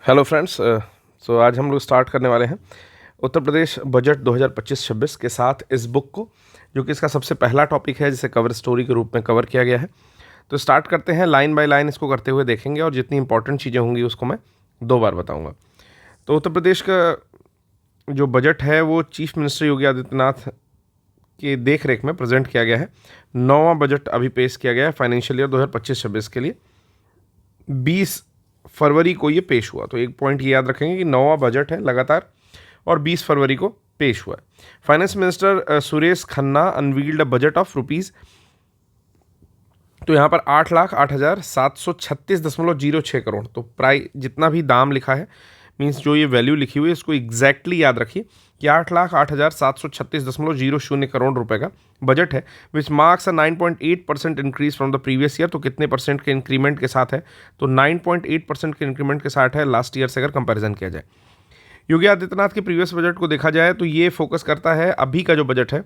Hello friends. सो आज हम लोग स्टार्ट करने वाले हैं उत्तर प्रदेश बजट 2025-26 के साथ इस बुक को, जो कि इसका सबसे पहला टॉपिक है जिसे कवर स्टोरी के रूप में कवर किया गया है। तो स्टार्ट करते हैं, लाइन बाय लाइन इसको करते हुए देखेंगे और जितनी इंपॉर्टेंट चीज़ें होंगी उसको मैं 2 बार बताऊंगा। तो उत्तर प्रदेश का जो बजट है वो चीफ मिनिस्टर योगी आदित्यनाथ की देख रेख में प्रेजेंट किया गया है। 9वां बजट अभी पेश किया गया है फाइनेंशियल ईयर 2025-26 के लिए। 20 फरवरी को ये पेश हुआ। तो एक पॉइंट ये याद रखेंगे कि 9वां बजट है लगातार और 20 फरवरी को पेश हुआ है। Finance minister Suresh Khanna unveiled budget of rupees, तो यहाँ पर 8,08,736.06 करोड़। तो प्राइस जितना भी दाम लिखा है, मीन्स जो ये वैल्यू लिखी हुई है, इसको एग्जैक्टली याद रखिए कि 8,08,736.00 करोड़ रुपए का बजट है, which marks a 9.8% increase from the previous year. तो कितने परसेंट के इंक्रीमेंट के साथ है? तो 9.8% के इंक्रीमेंट के साथ है लास्ट ईयर से अगर कंपैरिजन किया जाए। योगी आदित्यनाथ के प्रीवियस बजट को देखा जाए तो ये फोकस करता है, अभी का जो बजट है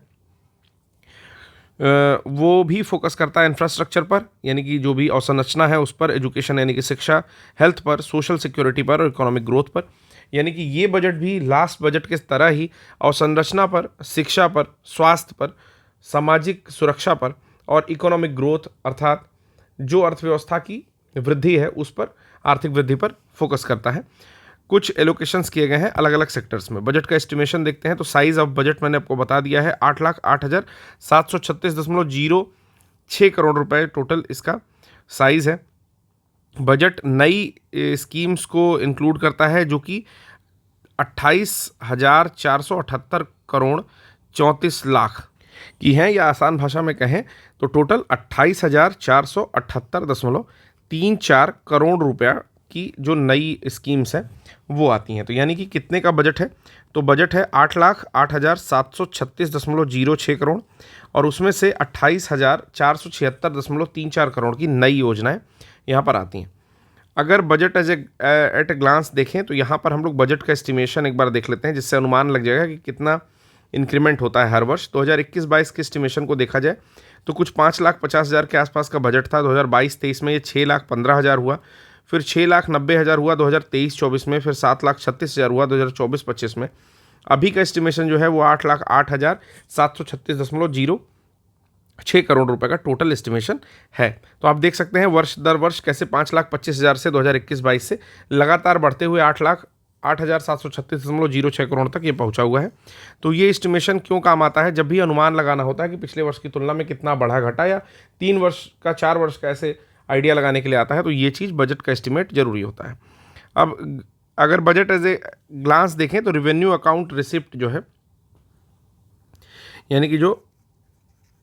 वो भी फोकस करता है इंफ्रास्ट्रक्चर पर, यानी कि जो भी अवसंरचना है उस पर, एजुकेशन यानी कि शिक्षा, हेल्थ पर, सोशल सिक्योरिटी पर और इकोनॉमिक ग्रोथ पर। यानी कि ये बजट भी लास्ट बजट के तरह ही अवसंरचना पर, शिक्षा पर, स्वास्थ्य पर, सामाजिक सुरक्षा पर और इकोनॉमिक ग्रोथ अर्थात जो अर्थव्यवस्था की वृद्धि है उस पर, आर्थिक वृद्धि पर फोकस करता है। कुछ एलोकेशंस किए गए हैं अलग अलग सेक्टर्स में। बजट का एस्टिमेशन देखते हैं तो साइज ऑफ बजट मैंने आपको बता दिया है, 8,08,736.06 करोड़ रुपए टोटल इसका साइज है। बजट नई स्कीम्स को इंक्लूड करता है जो कि 28,478 करोड़ 34 लाख की हैं, या आसान भाषा में कहें तो टोटल 28,478.34 करोड़ रुपया की जो नई स्कीम्स हैं वो आती हैं। तो यानी कि कितने का बजट है? तो बजट है 8,08,736.06 करोड़ और उसमें से 28,476.34 करोड़ की नई योजनाएं यहाँ पर आती हैं। अगर बजट एट ए ग्लांस देखें तो यहाँ पर हम लोग बजट का एस्टिमेशन एक बार देख लेते हैं, जिससे अनुमान लग जाएगा कि कितना इंक्रीमेंट होता है हर वर्ष। 2021-22 के एस्टिमेशन को देखा जाए तो कुछ 5,50,000 के आसपास का बजट था। 2022-23 में ये 6,15,000 हुआ, फिर 6,90,000 हुआ 2023-24 में, फिर 7,36,000 हुआ 2024-25 में। अभी का एस्टिमेशन जो है वो 8,08,736.06 करोड़ रुपए का टोटल एस्टिमेशन है। तो आप देख सकते हैं वर्ष दर वर्ष कैसे 5,25,000 से 2021-22 से लगातार बढ़ते हुए 8,08,736.06 करोड़ तक ये पहुंचा हुआ है। तो ये एस्टिमेशन क्यों काम आता है? जब भी अनुमान लगाना होता है कि पिछले वर्ष की तुलना में कितना बढ़ा घटा, या 3 वर्ष का 4 वर्ष का ऐसे आइडिया लगाने के लिए आता है, तो ये चीज़ बजट का एस्टिमेट जरूरी होता है। अब अगर बजट एज ए ग्लांस देखें तो रेवेन्यू अकाउंट रिसिप्ट जो है, यानी कि जो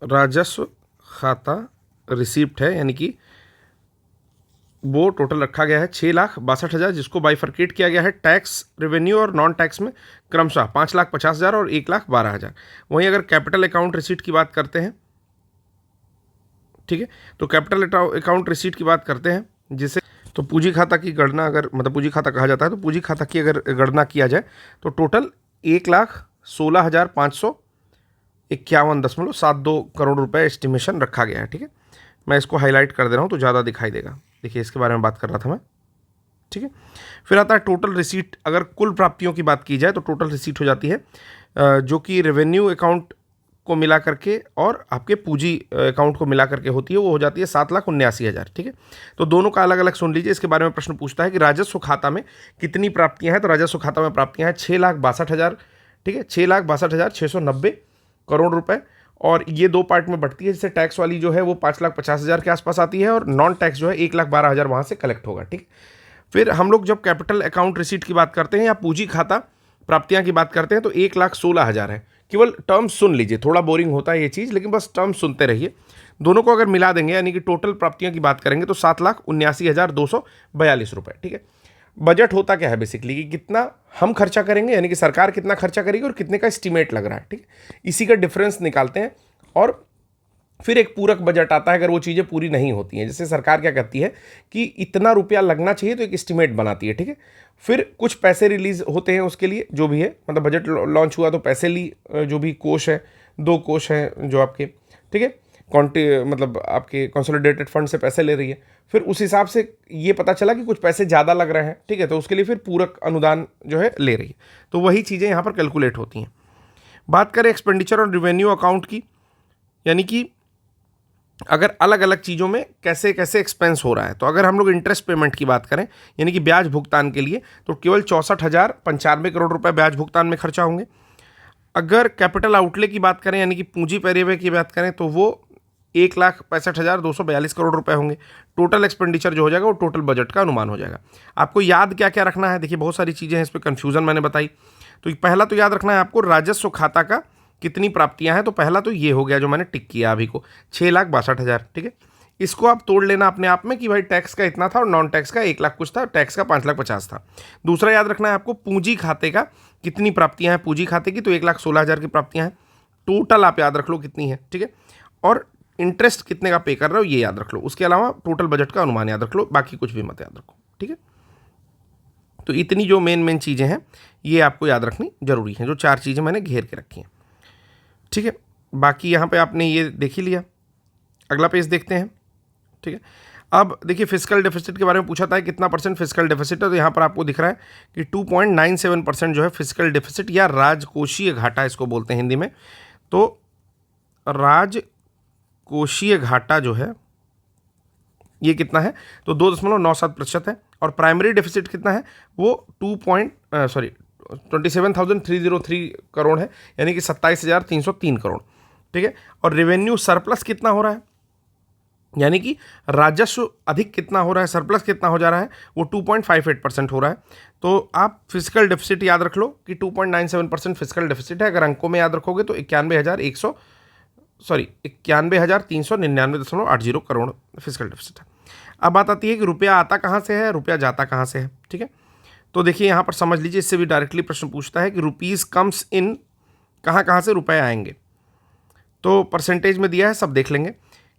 राजस्व खाता रिसिप्ट है, यानी कि वो टोटल रखा गया है 6,62,000, जिसको बाइफर्केट किया गया है टैक्स रेवेन्यू और नॉन टैक्स में क्रमशः 5,50,000 और 1,12,000। वहीं अगर कैपिटल अकाउंट रिसीट की बात करते हैं, ठीक है, तो कैपिटल अकाउंट रिसीट की बात करते हैं, जिसे तो पूंजी खाता की गणना, अगर मतलब पूंजी खाता कहा जाता है, तो पूंजी खाता की अगर गणना किया जाए तो टोटल 1,16,551.72 करोड़ रुपए एस्टिमेशन रखा गया है। ठीक है, मैं इसको हाईलाइट कर दे रहा हूँ तो ज़्यादा दिखाई देगा। देखिए, इसके बारे में बात कर रहा था मैं। ठीक है, फिर आता है टोटल रिसीट। अगर कुल प्राप्तियों की बात की जाए तो टोटल रिसीट हो जाती है जो कि रेवेन्यू अकाउंट को मिला करके और आपके पूंजी अकाउंट को मिला करके होती है, वो हो जाती है 7,79,000। ठीक है, तो दोनों का अलग अलग सुन लीजिए। इसके बारे में प्रश्न पूछता है कि राजस्व खाता में कितनी प्राप्तियां हैं, तो राजस्व खाता में प्राप्तियां हैं 6,62,000। ठीक है, 6,62,690 करोड़ रुपए, और ये 2 पार्ट में बढ़ती है। जैसे टैक्स वाली जो है वो 5,50,000 के आसपास आती है और नॉन टैक्स जो है 1,12,000 वहाँ से कलेक्ट होगा। ठीक, फिर हम लोग जब कैपिटल अकाउंट रिसीट की बात करते हैं या पूंजी खाता प्राप्तियां की बात करते हैं तो 1,16,000 है। केवल टर्म्स सुन लीजिए, थोड़ा बोरिंग होता है ये चीज़, लेकिन बस टर्म्स सुनते रहिए। दोनों को अगर मिला देंगे यानी कि टोटल प्राप्तियों की बात करेंगे तो 7,79,242 रुपए। ठीक है, बजट होता क्या है बेसिकली कि कितना हम खर्चा करेंगे, यानी कि सरकार कितना खर्चा करेगी और कितने का एस्टिमेट लग रहा है। ठीक है, इसी का डिफरेंस निकालते हैं और फिर एक पूरक बजट आता है अगर वो चीज़ें पूरी नहीं होती हैं। जैसे सरकार क्या कहती है कि इतना रुपया लगना चाहिए, तो एक एस्टिमेट बनाती है। ठीक है, फिर कुछ पैसे रिलीज होते हैं उसके लिए, जो भी है, मतलब बजट लॉन्च हुआ तो पैसे ली, जो भी कोष है, 2 कोष हैं जो आपके, ठीक है, मतलब आपके कंसोलिडेटेड फंड से पैसे ले रही है, फिर उस हिसाब से ये पता चला कि कुछ पैसे ज़्यादा लग रहे हैं, ठीक है, तो उसके लिए फिर पूरक अनुदान जो है ले रही है। तो वही चीज़ें यहाँ पर कैलकुलेट होती हैं। बात करें एक्सपेंडिचर और रिवेन्यू अकाउंट की, यानी कि अगर अलग अलग चीज़ों में कैसे कैसे एक्सपेंस हो रहा है, तो अगर हम लोग इंटरेस्ट पेमेंट की बात करें यानी कि ब्याज भुगतान के लिए, तो केवल 64,095 करोड़ रुपए ब्याज भुगतान में खर्चा होंगे। अगर कैपिटल आउटले की बात करें यानी कि पूंजी परिव्यय की बात करें, तो वो 1,65,242 करोड़ रुपए होंगे। टोटल एक्सपेंडिचर जो हो जाएगा वो टोटल बजट का अनुमान हो जाएगा। आपको याद क्या क्या रखना है, देखिए बहुत सारी चीज़ें हैं, इस पर कन्फ्यूज़न मैंने बताई। तो पहला तो याद रखना है आपको राजस्व खाता का कितनी प्राप्तियां हैं, तो पहला तो ये हो गया जो मैंने टिक किया अभी को, 6,62,000, ठीक है। इसको आप तोड़ लेना अपने आप में कि भाई टैक्स का इतना था और नॉन टैक्स का 1 लाख कुछ था, टैक्स का 5,50,000 था। दूसरा याद रखना है आपको पूंजी खाते का कितनी प्राप्तियां हैं, पूंजी खाते की तो 1,16,000 की प्राप्तियां हैं। टोटल आप याद रख लो कितनी है, ठीक है। और इंटरेस्ट कितने का पे कर रहे हो ये याद रख लो। उसके अलावा टोटल बजट का अनुमान याद रख लो, बाकी कुछ भी मत याद रखो, ठीक है। तो इतनी जो मेन चीज़ें हैं ये आपको याद रखनी जरूरी है, जो 4 चीज़ें मैंने घेर के रखी हैं, ठीक है। बाकी यहाँ पे आपने ये देख ही लिया। अगला पेज देखते हैं, ठीक है। अब देखिए फिस्कल डेफिसिट के बारे में पूछा था कितना परसेंट फिस्कल डेफिसिट है, तो यहाँ पर आपको दिख रहा है कि 2.97% जो है फिस्कल डेफिसिट या राजकोषीय घाटा इसको बोलते हैं हिंदी में। तो राजकोषीय घाटा जो है ये कितना है, तो 2.97% है। और प्राइमरी डेफिसिट कितना है, वो 27,303 करोड़ है, यानी कि 27,303 करोड़, ठीक है। और रेवेन्यू सरप्लस कितना हो रहा है, यानी कि राजस्व अधिक कितना हो रहा है, सरप्लस कितना हो जा रहा है, वो 2.58% हो रहा है। तो आप फिजिकल डेफिसिट याद रख लो कि 2.97% फिजिकल डेफिसिट है। अगर अंकों में याद रखोगे तो 91,399.80 करोड़ फिजिकल डेफिसिट है। अब बात आती है कि रुपया आता कहाँ से है, रुपया जाता कहाँ से है, ठीक है। तो देखिए यहाँ पर समझ लीजिए, इससे भी डायरेक्टली प्रश्न पूछता है कि रुपीज़ कम्स इन, कहाँ कहाँ से रुपए आएंगे। तो परसेंटेज में दिया है, सब देख लेंगे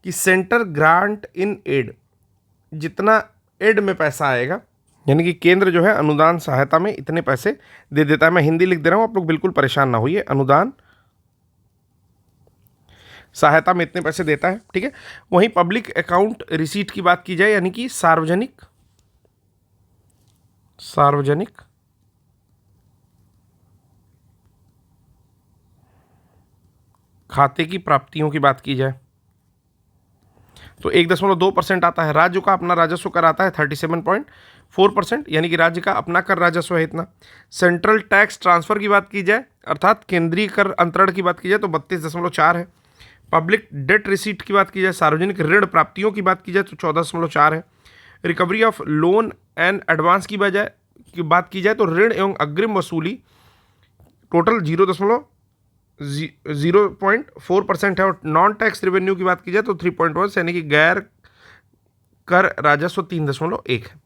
कि सेंटर ग्रांट इन एड, जितना एड में पैसा आएगा, यानी कि केंद्र जो है अनुदान सहायता में इतने पैसे दे देता है। मैं हिंदी लिख दे रहा हूँ, आप लोग बिल्कुल परेशान ना होइए। अनुदान सहायता में इतने पैसे देता है, ठीक है। वहीं पब्लिक अकाउंट रिसीट की बात की जाए, यानी कि सार्वजनिक खाते की प्राप्तियों की बात की जाए, तो 1.2% आता है। राज्य का अपना राजस्व कर आता है 37.4%, यानी कि राज्य का अपना कर राजस्व है इतना। सेंट्रल टैक्स ट्रांसफर की बात की जाए, अर्थात केंद्रीय कर अंतरण की बात की जाए, तो 32.4 है। पब्लिक डेट रिसीट की बात की जाए, सार्वजनिक ऋण प्राप्तियों की बात की जाए, तो 14.4 है। Recovery of loan and advance की बात की जाए, तो ऋण एवं अग्रिम वसूली टोटल 0.4% है। और नॉन टैक्स रेवेन्यू की बात की जाए तो 3.1, यानी कि गैर कर राजस्व 3.1 है,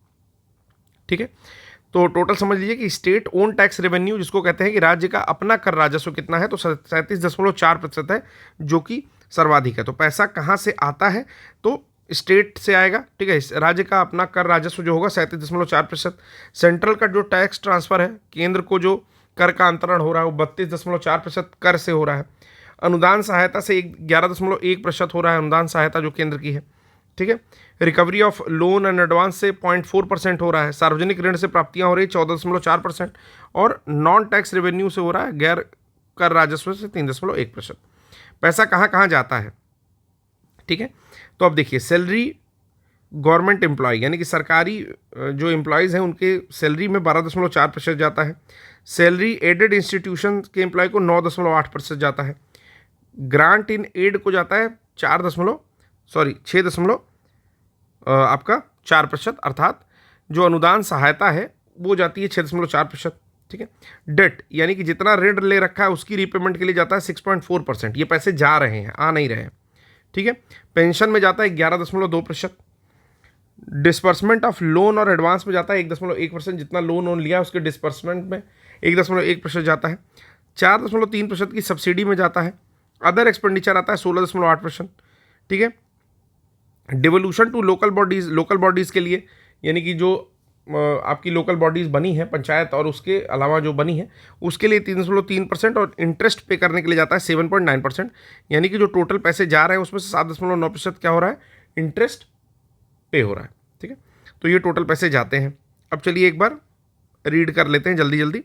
ठीक है। तो टोटल समझ लीजिए कि स्टेट ओन टैक्स रेवेन्यू, जिसको कहते हैं कि राज्य का अपना कर राजस्व कितना है, तो 37.4% है, जो कि सर्वाधिक है। तो पैसा कहाँ से आता है, तो स्टेट से आएगा, ठीक है। राज्य का अपना कर राजस्व जो होगा 37.4%। सेंट्रल का जो टैक्स ट्रांसफर है, केंद्र को जो कर का अंतरण हो रहा है, वो 32.4% कर से हो रहा है। अनुदान सहायता से 11.1% हो रहा है, अनुदान सहायता जो केंद्र की है, ठीक है। Recovery of loan and advance से 0.4% हो रहा है। सार्वजनिक ऋण से प्राप्तियां हो रही है 14.4%, और नॉन टैक्स रेवेन्यू से हो रहा है, गैर कर राजस्व से 3.1%। पैसा कहाँ कहाँ जाता है, ठीक है। तो अब देखिए, सैलरी गवर्नमेंट एम्प्लॉय, यानी कि सरकारी जो एम्प्लॉयज़ हैं उनके सैलरी में 12.4% जाता है। सैलरी एडेड इंस्टीट्यूशन के एम्प्लॉय को 9.8% जाता है। ग्रांट इन एड को जाता है 6.4%, अर्थात जो अनुदान सहायता है वो जाती है 6.4%, ठीक है। डेट, यानी कि जितना ऋण ले रखा है उसकी रीपेमेंट के लिए जाता है 6.4%। ये पैसे जा रहे हैं, आ नहीं रहे हैं, ठीक है। पेंशन में जाता है 11.2%। डिस्पर्समेंट ऑफ लोन और एडवांस में जाता है 1.1%, जितना लोन लिया उसके डिस्पर्समेंट में 1.1% जाता है। 4.3% की सब्सिडी में जाता है। अदर एक्सपेंडिचर आता है 16.8%, ठीक है। डिवोल्यूशन टू लोकल बॉडीज़ के लिए, यानी कि जो आपकी लोकल बॉडीज़ बनी है, पंचायत और उसके अलावा जो बनी है, उसके लिए 3.3% और इंटरेस्ट पे करने के लिए जाता है 7.9%। यानी कि जो टोटल पैसे जा रहे हैं उसमें से 7.9% क्या हो रहा है, इंटरेस्ट पे हो रहा है। ठीक है, तो ये टोटल पैसे जाते हैं। अब चलिए एक बार रीड कर लेते हैं जल्दी जल्दी,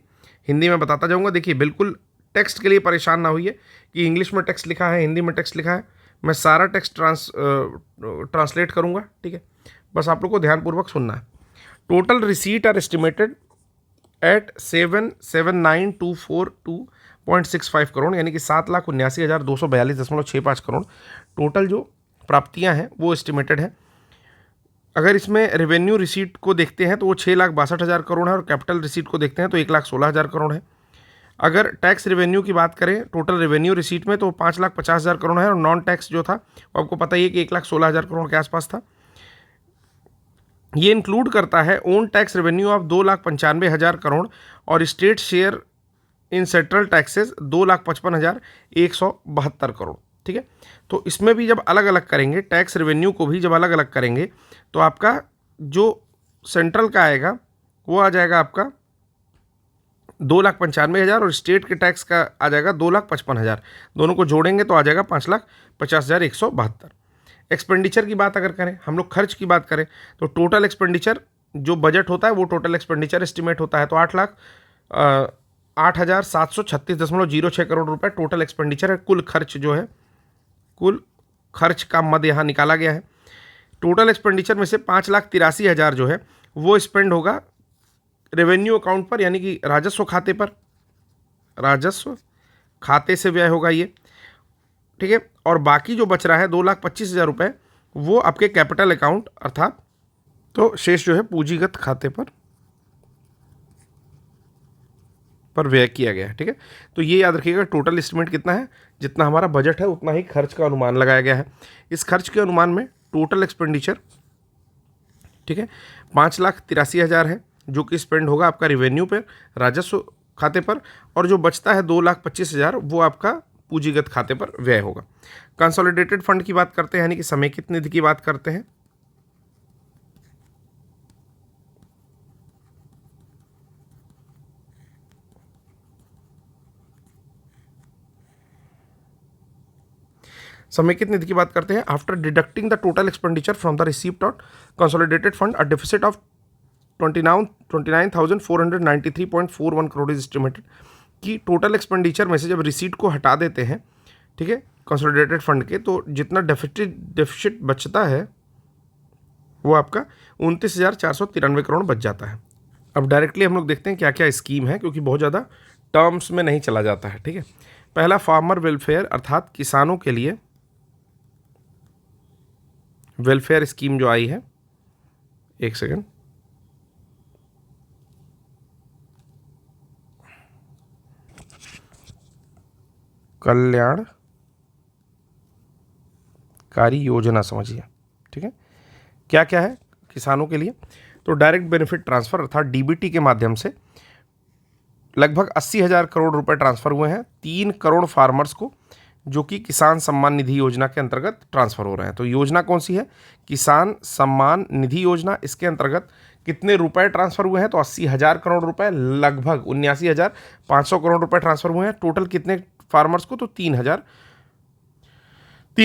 हिंदी में बताता जाऊँगा। देखिए बिल्कुल टेक्स्ट के लिए परेशान ना होइए कि इंग्लिश में टेक्स्ट लिखा है, हिंदी में टेक्स्ट लिखा है, मैं सारा टेक्स्ट ट्रांसलेट करूँगा। ठीक है, बस आप लोग को ध्यानपूर्वक सुनना है। Total receipt are estimated at 7,79,242.65 crore, यानी कि 7,79,242.65 करोड़ टोटल जो प्राप्तियां हैं वो एस्टिमेटेड है। अगर इसमें रेवेन्यू रिसीट को देखते हैं तो वो 6,62,000 करोड़ है, और कैपिटल रिसीट को देखते हैं तो 1,16,000 करोड़ है। अगर टैक्स रेवेन्यू की बात करें टोटल रेवेन्यू रिसीट में तो 5,50,000 करोड़ है, और नॉन टैक्स जो था वो आपको पता ही है कि 1,16,000 करोड़ के आसपास था। ये इंक्लूड करता है own tax revenue of 2,95,000 crore और state share in central taxes 2,55,172 crore. ठीक है, तो इसमें भी जब अलग अलग करेंगे, टैक्स रेवेन्यू को भी जब अलग अलग करेंगे तो आपका जो सेंट्रल का आएगा वो आ जाएगा आपका 2,95,000 और स्टेट के टैक्स का आ जाएगा 2,55,000। दोनों को जोड़ेंगे तो आ जाएगा 5,50,172। एक्सपेंडिचर की बात अगर करें, हम लोग खर्च की बात करें तो टोटल एक्सपेंडिचर जो बजट होता है वो टोटल एक्सपेंडिचर एस्टिमेट होता है, तो 8,0736.06 करोड़ रुपए टोटल एक्सपेंडिचर है। कुल खर्च जो है, कुल खर्च का मद यहाँ निकाला गया है। टोटल एक्सपेंडिचर में से 5,83,000 जो है वो स्पेंड होगा रेवेन्यू अकाउंट पर, यानी कि राजस्व खाते पर, राजस्व खाते से व्यय होगा ये। ठीक है, और बाकी जो बच रहा है 2,25,000 रुपये वो आपके कैपिटल अकाउंट अर्थात, तो शेष जो है पूंजीगत खाते पर व्यय किया गया है। ठीक है, तो ये याद रखिएगा टोटल एस्टिमेट कितना है, जितना हमारा बजट है उतना ही खर्च का अनुमान लगाया गया है। इस खर्च के अनुमान में टोटल एक्सपेंडिचर, ठीक है, 5,83,000 है जो कि स्पेंड होगा आपका रेवेन्यू पर, राजस्व खाते पर, और जो बचता है 2,25,000 वो आपका पूंजीगत खाते पर व्यय होगा। कंसोलिडेटेड फंड की बात करते हैं, यानी कि समेकित निधि की बात करते हैं। समेकित निधि की बात करते हैं। After deducting the total expenditure from the receipt of consolidated fund a deficit of 29,493.41 crore is estimated. कि टोटल एक्सपेंडिचर में से जब रिसीट को हटा देते हैं, ठीक है, कंसोलिडेटेड फंड के, तो जितना डेफिसिट बचता है वो आपका 29,493 करोड़ बच जाता है। अब डायरेक्टली हम लोग देखते हैं क्या क्या स्कीम है, क्योंकि बहुत ज़्यादा टर्म्स में नहीं चला जाता है। ठीक है, पहला फार्मर वेलफेयर अर्थात किसानों के लिए वेलफेयर स्कीम जो आई है, एक सेकेंड, कल्याणकारी योजना समझिए। ठीक है, क्या क्या है किसानों के लिए, तो डायरेक्ट बेनिफिट ट्रांसफर अर्थात डीबीटी के माध्यम से लगभग 80,000 करोड़ रुपए ट्रांसफर हुए हैं 3 करोड़ फार्मर्स को, जो कि किसान सम्मान निधि योजना के अंतर्गत ट्रांसफर हो रहे हैं। तो योजना कौन सी है, किसान सम्मान निधि योजना। इसके अंतर्गत कितने रुपए ट्रांसफर हुए हैं, तो 80,000 करोड़ रुपए, लगभग 79,500 करोड़ रुपए ट्रांसफर हुए हैं। टोटल कितने फार्मर्स को, तो 3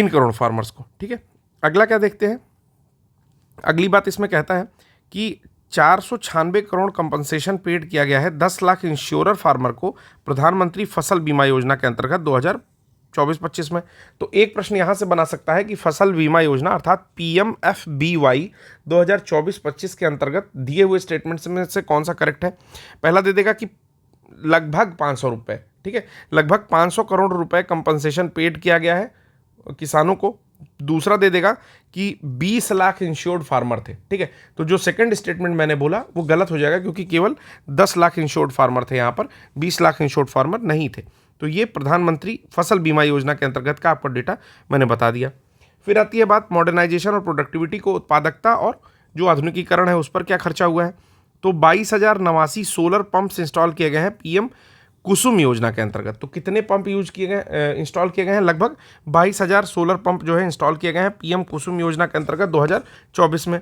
करोड़ फार्मर्स को। ठीक है, अगला क्या देखते हैं, अगली बात इसमें कहता है कि 496 करोड़ कंपनसेशन पेड किया गया है 10 लाख इंश्योरर फार्मर को प्रधानमंत्री फसल बीमा योजना के अंतर्गत 2024-25 में। तो एक प्रश्न यहां से बना सकता है कि फसल बीमा योजना अर्थात PMFBY 2024-25 के अंतर्गत दिए हुए स्टेटमेंट्स में से कौन सा करेक्ट है। पहला दे देगा कि लगभग 500 रुपये, ठीक है, लगभग 500 करोड़ रुपए कंपनसेशन पेड किया गया है किसानों को। दूसरा दे देगा कि 20 लाख इंश्योर्ड फार्मर थे। ठीक है, तो जो सेकंड स्टेटमेंट मैंने बोला वो गलत हो जाएगा, क्योंकि केवल 10 लाख इंश्योर्ड फार्मर थे, यहाँ पर 20 लाख इंश्योर्ड फार्मर नहीं थे। तो ये प्रधानमंत्री फसल बीमा योजना के अंतर्गत का आपको डेटा मैंने बता दिया। फिर आती है बात मॉडर्नाइजेशन और प्रोडक्टिविटी को, उत्पादकता और जो आधुनिकीकरण है उस पर क्या खर्चा हुआ है। तो 22,089 सोलर पंप्स इंस्टॉल किए गए हैं PM कुसुम योजना के अंतर्गत। तो कितने पंप यूज किए गए, इंस्टॉल किए गए हैं, लगभग 22,000 सोलर पंप जो है इंस्टॉल किए गए हैं PM कुसुम योजना के अंतर्गत 2024 में।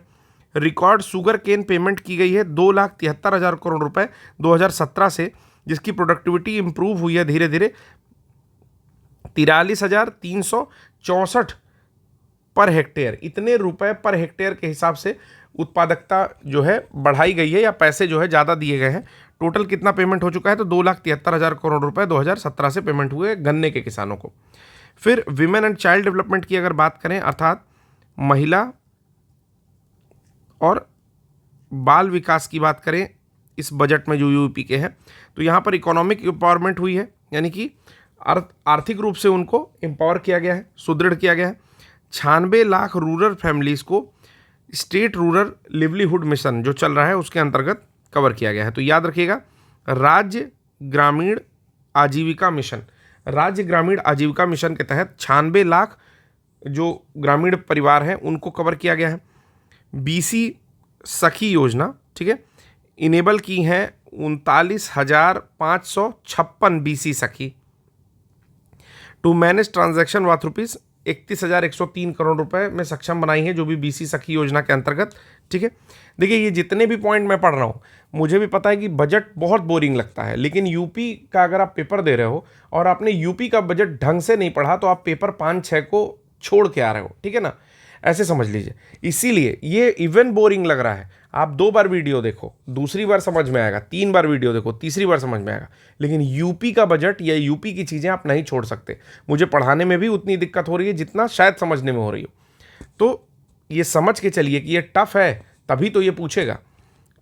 रिकॉर्ड शुगर केन पेमेंट की गई है 2,73,000 करोड़ रुपए 2017 से, जिसकी प्रोडक्टिविटी इंप्रूव हुई है धीरे धीरे 43,364 पर हेक्टेयर। इतने रुपए पर हेक्टेयर के हिसाब से उत्पादकता जो है बढ़ाई गई है या पैसे जो है ज़्यादा दिए गए हैं। टोटल कितना पेमेंट हो चुका है तो 2,73,000 करोड़ रुपए 2017 से पेमेंट हुए गन्ने के किसानों को। फिर विमेन एंड चाइल्ड डेवलपमेंट की अगर बात करें, अर्थात महिला और बाल विकास की बात करें इस बजट में जो यूपी के हैं, तो यहाँ पर इकोनॉमिक एम्पावरमेंट हुई है, यानी कि आर्थिक रूप से उनको एम्पावर किया गया है, सुदृढ़ किया गया है। 96 लाख रूरल फैमिलीज़ को स्टेट रूरल लिवलीहुड मिशन जो चल रहा है उसके अंतर्गत कवर किया गया है। तो याद रखिएगा, राज्य ग्रामीण आजीविका मिशन, राज्य ग्रामीण आजीविका मिशन के तहत 96 लाख जो ग्रामीण परिवार हैं उनको कवर किया गया है। बीसी सखी योजना, ठीक है, इनेबल की हैं 39,556 BC Sakhi to manage transaction worth rupees 31,103 crore रुपए में सक्षम बनाई है, जो भी बीसी सखी योजना के अंतर्गत। ठीक है, देखिए ये जितने भी पॉइंट मैं पढ़ रहा हूँ, मुझे भी पता है कि बजट बहुत बोरिंग लगता है, लेकिन यूपी का अगर आप पेपर दे रहे हो और आपने यूपी का बजट ढंग से नहीं पढ़ा तो आप पेपर 5-6 को छोड़ के आ रहे हो, ठीक है ना, ऐसे समझ लीजिए। इसीलिए ये इवन बोरिंग लग रहा है। आप 2 बार वीडियो देखो, दूसरी बार समझ में आएगा, 3 बार वीडियो देखो, तीसरी बार समझ में आएगा, लेकिन यूपी का बजट या यूपी की चीज़ें आप नहीं छोड़ सकते। मुझे पढ़ाने में भी उतनी दिक्कत हो रही है जितना शायद समझने में हो रही हो। तो ये समझ के चलिए कि ये टफ है, तभी तो ये पूछेगा।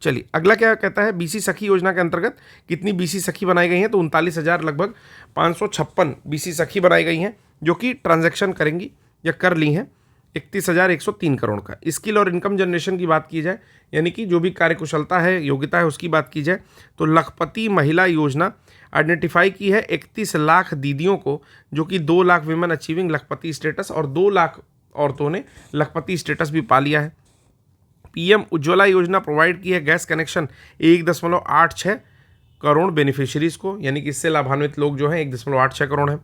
चलिए अगला क्या कहता है, बीसी सखी योजना के अंतर्गत कितनी बीसी सखी बनाई गई हैं, तो 39,000 लगभग 556 बीसी सखी बनाई गई हैं, जो कि ट्रांजैक्शन करेंगी या कर ली हैं 31,103 करोड़ का। स्किल और इनकम जनरेशन की बात की जाए, यानी कि जो भी कार्यकुशलता है, योग्यता है, उसकी बात की जाए, तो लखपति महिला योजना आइडेंटिफाई की है 31 लाख दीदियों को, जो कि 2 लाख विमेन अचीविंग लखपति स्टेटस और 2 लाख औरतों ने लखपति स्टेटस भी पा लिया है। पीएम उज्ज्वला योजना प्रोवाइड की है गैस कनेक्शन 1.86 करोड़ बेनिफिशरीज को, यानी कि इससे लाभान्वित लोग जो हैं 1.86 करोड़ हैं।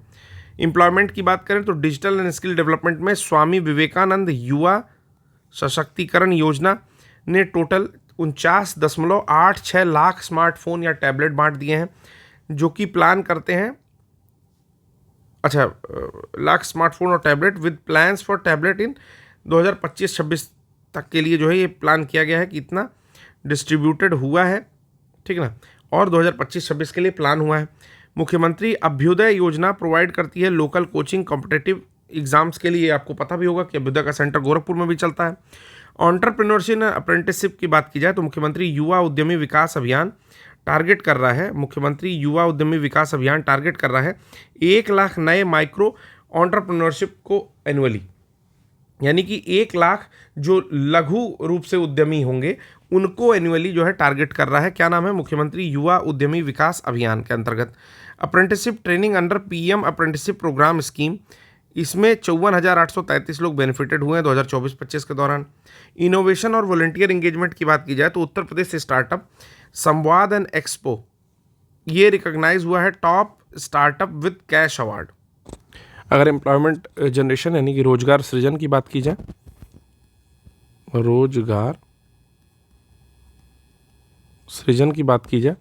एम्प्लॉयमेंट की बात करें तो डिजिटल एंड स्किल डेवलपमेंट में स्वामी विवेकानंद युवा सशक्तिकरण योजना ने टोटल 49.86 लाख स्मार्टफोन या टैबलेट बांट दिए हैं, जो कि प्लान करते हैं, अच्छा, लाख स्मार्टफोन और tablet with plans for tablet in 2025-26 तक के लिए जो है ये प्लान किया गया है कि इतना डिस्ट्रीब्यूटेड हुआ है, ठीक है ना, और 2025-26 के लिए प्लान हुआ है। मुख्यमंत्री अभ्युदय योजना प्रोवाइड करती है लोकल कोचिंग कॉम्पिटिटिव एग्जाम्स के लिए। आपको पता भी होगा कि अभ्युदय का सेंटर गोरखपुर में भी चलता है। एंटरप्रेन्योरशिप एंड अप्रेंटिसशिप की बात की जाए तो मुख्यमंत्री युवा उद्यमी विकास अभियान टारगेट कर रहा है, मुख्यमंत्री युवा उद्यमी विकास अभियान टारगेट कर रहा है 1 लाख नए माइक्रो एंटरप्रेन्योरशिप को एनुअली, यानी कि 1 लाख जो लघु रूप से उद्यमी होंगे उनको एनुअली जो है टारगेट कर रहा है। क्या नाम है, मुख्यमंत्री युवा उद्यमी विकास अभियान के अंतर्गत। Apprenticeship training under PM apprenticeship programme scheme, इसमें 54,833 लोग बेनिफिटेड हुए हैं 2024-25 के दौरान। इनोवेशन और वॉलंटियर एंगेजमेंट की बात की जाए तो उत्तर प्रदेश स्टार्टअप संवाद एंड एक्सपो ये रिकॉग्नाइज हुआ है top startup with cash award. अगर एम्प्लॉयमेंट जनरेशन यानी कि रोजगार सृजन की बात की जाए, रोजगार सृजन की बात की जाए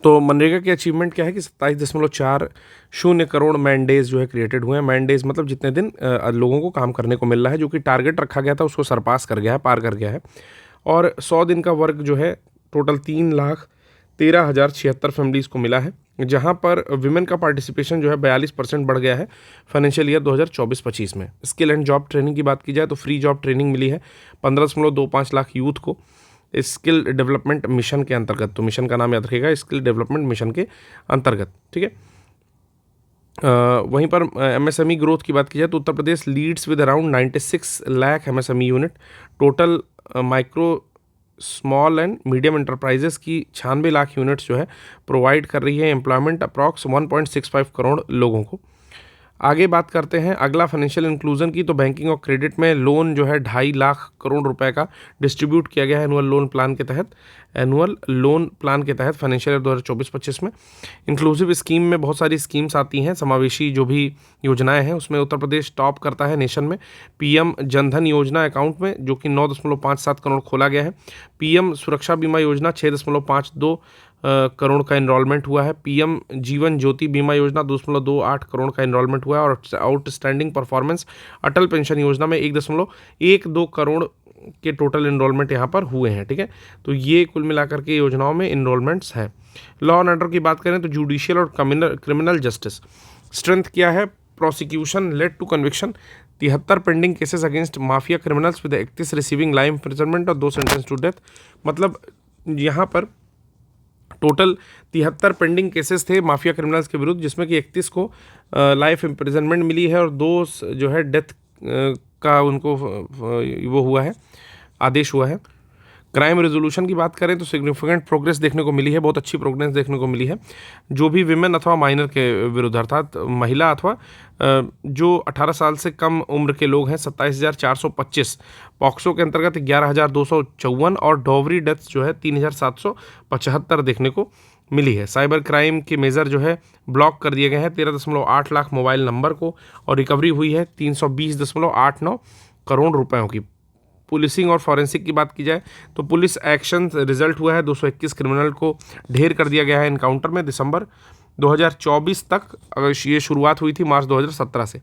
तो मनरेगा की अचीवमेंट क्या है कि 27.40 करोड़ मैन डेज जो है क्रिएटेड हुए हैं। मैन डेज मतलब जितने दिन लोगों को काम करने को मिल रहा है, जो कि टारगेट रखा गया था उसको सरपास कर गया है, पार कर गया है। और 100 दिन का वर्क जो है टोटल 3,13,076 फैमिलीज़ को मिला है, जहां पर विमेन का पार्टिसिपेशन जो है 42% बढ़ गया है फाइनेंशियल ईयर 2024-25 में। स्किल एंड जॉब ट्रेनिंग की बात की जाए तो फ्री जॉब ट्रेनिंग मिली है 15.25 लाख यूथ को स्किल डेवलपमेंट मिशन के अंतर्गत। तो मिशन का नाम याद रखिएगा, स्किल डेवलपमेंट मिशन के अंतर्गत, ठीक है। वहीं पर एमएसएमई ग्रोथ की बात की जाए तो Uttar Pradesh leads with around 96 lakh MSME unit. Total micro small and medium enterprises की 96 लाख यूनिट्स जो है प्रोवाइड कर रही है एम्प्लॉयमेंट अप्रॉक्स 1.65 करोड़ लोगों को। आगे बात करते हैं अगला फाइनेंशियल इंक्लूजन की। तो बैंकिंग और क्रेडिट में लोन जो है 2.5 लाख करोड़ रुपए का डिस्ट्रीब्यूट किया गया है एनुअल लोन प्लान के तहत फाइनेंशियल ईयर 2024-25 में। इंक्लूसिव स्कीम में बहुत सारी स्कीम्स आती हैं, समावेशी जो भी योजनाएं हैं उसमें उत्तर प्रदेश टॉप करता है नेशन में। पीएम जनधन योजना अकाउंट में जो कि 9.57 करोड़ खोला गया है। पीएम सुरक्षा बीमा योजना 6.52 करोड़ का इनरोलमेंट हुआ है। पीएम जीवन ज्योति बीमा योजना 2.28 करोड़ का इनरोलमेंट हुआ है। और आउटस्टैंडिंग परफॉर्मेंस अटल पेंशन योजना में 1.12 करोड़ के टोटल इनरोलमेंट यहाँ पर हुए हैं। ठीक है, तो ये कुल मिलाकर के योजनाओं में इनरोलमेंट्स हैं। लॉ एंड ऑर्डर की बात करें तो जुडिशियल और क्रिमिनल जस्टिस स्ट्रेंथ क्या है। Prosecution led to conviction 73 pending cases against mafia criminals with 31 receiving life imprisonment और 2 सेंटेंस टू डेथ। मतलब यहाँ पर टोटल 73 पेंडिंग केसेस थे माफिया क्रिमिनल्स के विरुद्ध, जिसमें कि 31 को लाइफ इम्प्रिजनमेंट मिली है और 2 जो है डेथ का उनको वो हुआ है, आदेश हुआ है। क्राइम रेजोल्यूशन की बात करें तो सिग्निफिकेंट प्रोग्रेस देखने को मिली है, बहुत अच्छी प्रोग्रेस देखने को मिली है। जो भी विमेन अथवा माइनर के विरुद्ध अर्थात महिला अथवा जो 18 साल से कम उम्र के लोग हैं 27,425, पॉक्सो के अंतर्गत 11,254 और डॉवरी डेथ जो है 3,775 देखने को मिली है। साइबर क्राइम के मेजर जो है ब्लॉक कर दिए गए हैं 13.8 लाख मोबाइल नंबर को और रिकवरी हुई है 320.89 करोड़ रुपयों की। पुलिसिंग और फॉरेंसिक की बात की जाए तो पुलिस एक्शन रिजल्ट हुआ है 221 क्रिमिनल को ढेर कर दिया गया है इनकाउंटर में। दिसंबर 2024 तक ये शुरुआत हुई थी मार्च 2017 से।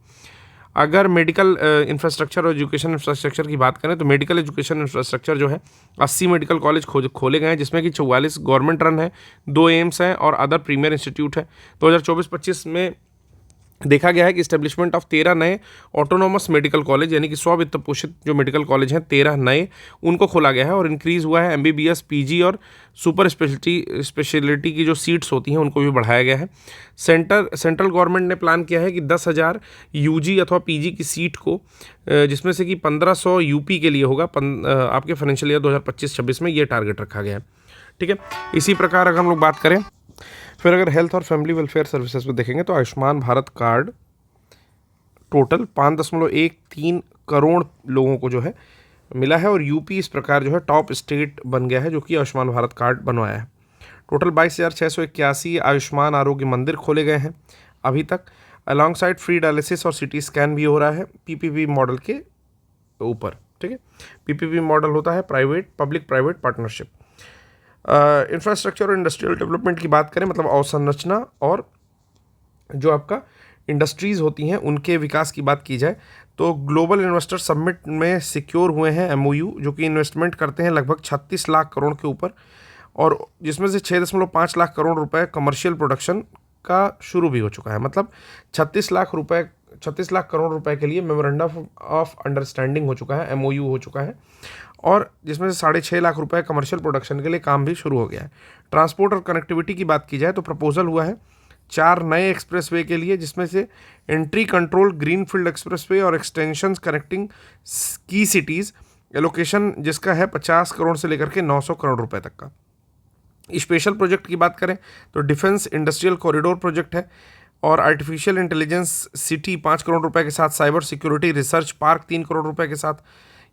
अगर मेडिकल इंफ्रास्ट्रक्चर और एजुकेशन इंफ्रास्ट्रक्चर की बात करें तो मेडिकल एजुकेशन इंफ्रास्ट्रक्चर जो है 80 मेडिकल कॉलेज खोले गए हैं, जिसमें कि 44 गवर्नमेंट रन है, 2 एम्स हैं और अदर प्रीमियर इंस्टीट्यूट है। 2024-25 में देखा गया है कि इस्टेब्लिशमेंट ऑफ 13 नए ऑटोनोमस मेडिकल कॉलेज यानी कि स्ववित्त पोषित जो मेडिकल कॉलेज हैं 13 नए उनको खोला गया है और इंक्रीज़ हुआ है एमबीबीएस, पीजी और सुपर स्पेशलिटी की जो सीट्स होती हैं उनको भी बढ़ाया गया है। सेंट्रल गवर्नमेंट ने प्लान किया है कि 10,000 यूजी अथवा पीजी की सीट को, जिसमें से कि 1500 यूपी के लिए होगा आपके फाइनेंशियल ईयर 2025-26 में ये टारगेट रखा गया है। ठीक है, इसी प्रकार अगर हम लोग बात करें फिर अगर हेल्थ और फैमिली वेलफेयर सर्विसेज में देखेंगे तो आयुष्मान भारत कार्ड टोटल 5.13 करोड़ लोगों को जो है मिला है और यूपी इस प्रकार जो है टॉप स्टेट बन गया है जो कि आयुष्मान भारत कार्ड बनवाया है। टोटल 22,681 आयुष्मान आरोग्य मंदिर खोले गए हैं अभी तक। अलॉन्ग साइड फ्री डायलिसिस और सिटी स्कैन भी हो रहा है पीपीपी मॉडल के ऊपर। ठीक है, पीपीपी मॉडल होता है पब्लिक प्राइवेट पार्टनरशिप। इंफ्रास्ट्रक्चर और इंडस्ट्रियल डेवलपमेंट की बात करें मतलब अवसंरचना और जो आपका इंडस्ट्रीज़ होती हैं उनके विकास की बात की जाए तो ग्लोबल इन्वेस्टर समिट में सिक्योर हुए हैं एमओयू जो कि इन्वेस्टमेंट करते हैं लगभग 36 लाख करोड़ के ऊपर और जिसमें से 6.5 लाख करोड़ रुपए कमर्शियल प्रोडक्शन का शुरू भी हो चुका है। मतलब 36 लाख करोड़ रुपए के लिए मेमोरेंडम ऑफ अंडरस्टैंडिंग हो चुका है, एमओयू हो चुका है और जिसमें से 6.5 लाख रुपए कमर्शियल प्रोडक्शन के लिए काम भी शुरू हो गया है। ट्रांसपोर्ट और कनेक्टिविटी की बात की जाए तो प्रपोजल हुआ है 4 नए एक्सप्रेसवे के लिए, जिसमें से एंट्री कंट्रोल ग्रीनफील्ड एक्सप्रेसवे और एक्सटेंशंस कनेक्टिंग की सिटीज़, एलोकेशन जिसका है 50 करोड़ से लेकर के 900 करोड़ रुपए तक का। स्पेशल प्रोजेक्ट की बात करें तो डिफेंस इंडस्ट्रियल कॉरिडोर प्रोजेक्ट है और आर्टिफिशियल इंटेलिजेंस सिटी 5 करोड़ रुपए के साथ, cyber security research park 3 crore रुपए के साथ।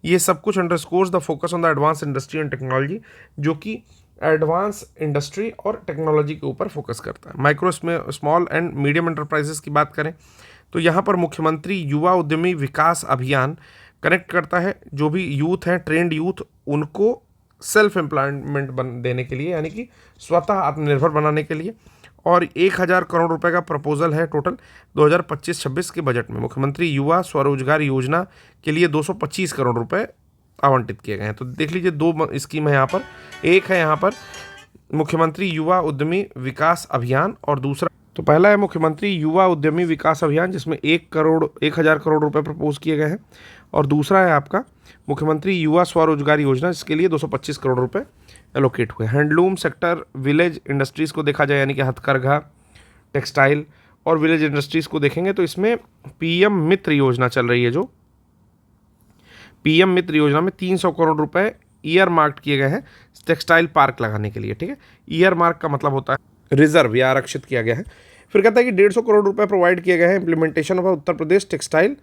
ये सब कुछ underscores the focus on the advance industry and technology जो कि एडवांस इंडस्ट्री और टेक्नोलॉजी के ऊपर फोकस करता है। Micro small and medium enterprises की बात करें तो यहाँ पर मुख्यमंत्री युवा उद्यमी विकास अभियान कनेक्ट करता है जो भी यूथ हैं, ट्रेंड यूथ, उनको सेल्फ एम्प्लॉयमेंट देने के लिए यानी कि स्वतः आत्मनिर्भर बनाने के लिए। और 1,000 करोड़ रुपए का प्रपोजल है टोटल 2025-26 के बजट में। मुख्यमंत्री युवा स्वरोजगार योजना के लिए 225 करोड़ रुपए आवंटित किए गए हैं। तो देख लीजिए 2 स्कीम है यहाँ पर, एक है यहाँ पर मुख्यमंत्री युवा उद्यमी विकास अभियान और दूसरा तो पहला है मुख्यमंत्री युवा उद्यमी विकास अभियान जिसमें 1,000 करोड़ रुपए प्रपोज किए गए हैं और दूसरा है आपका मुख्यमंत्री युवा स्वरोजगार योजना जिसके लिए 225 करोड़ रुपए एलोकेट हुए। हैंडलूम सेक्टर, विलेज इंडस्ट्रीज़ को देखा जाए यानी कि हथकरघा, टेक्सटाइल और विलेज इंडस्ट्रीज़ को देखेंगे तो इसमें पीएम मित्र योजना चल रही है। जो पीएम मित्र योजना में 300 करोड़ रुपए ईयर मार्क किए गए हैं टेक्सटाइल पार्क लगाने के लिए। ठीक है, ईयर मार्क का मतलब होता है रिजर्व या आरक्षित किया गया है। फिर कहता है कि 150 करोड़ रुपए प्रोवाइड किए गए हैं implementation of Uttar Pradesh textile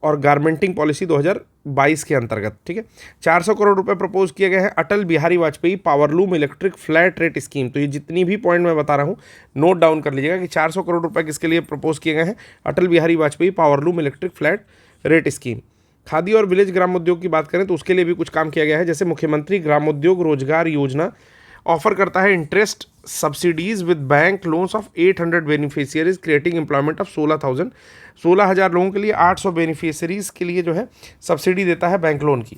और गारमेंटिंग पॉलिसी 2022 के अंतर्गत, ठीक है। 400 करोड़ रुपए प्रपोज किए गए हैं Atal Bihari Vajpayee powerloom electric flat rate scheme. तो ये जितनी भी पॉइंट मैं बता रहा हूँ नोट डाउन कर लीजिएगा कि 400 करोड़ रुपए किसके लिए प्रपोज किए गए हैं, Atal Bihari Vajpayee powerloom electric flat rate scheme. Khadi और विलेज ग्रामोद्योग की बात करें तो उसके लिए भी कुछ काम किया गया है, जैसे मुख्यमंत्री ग्रामोद्योग रोजगार योजना ऑफर करता है interest subsidies with bank loans of 800 beneficiaries creating employment of 16,000 लोगों के लिए 800 बेनिफिशियरीज के लिए जो है सब्सिडी देता है बैंक लोन की,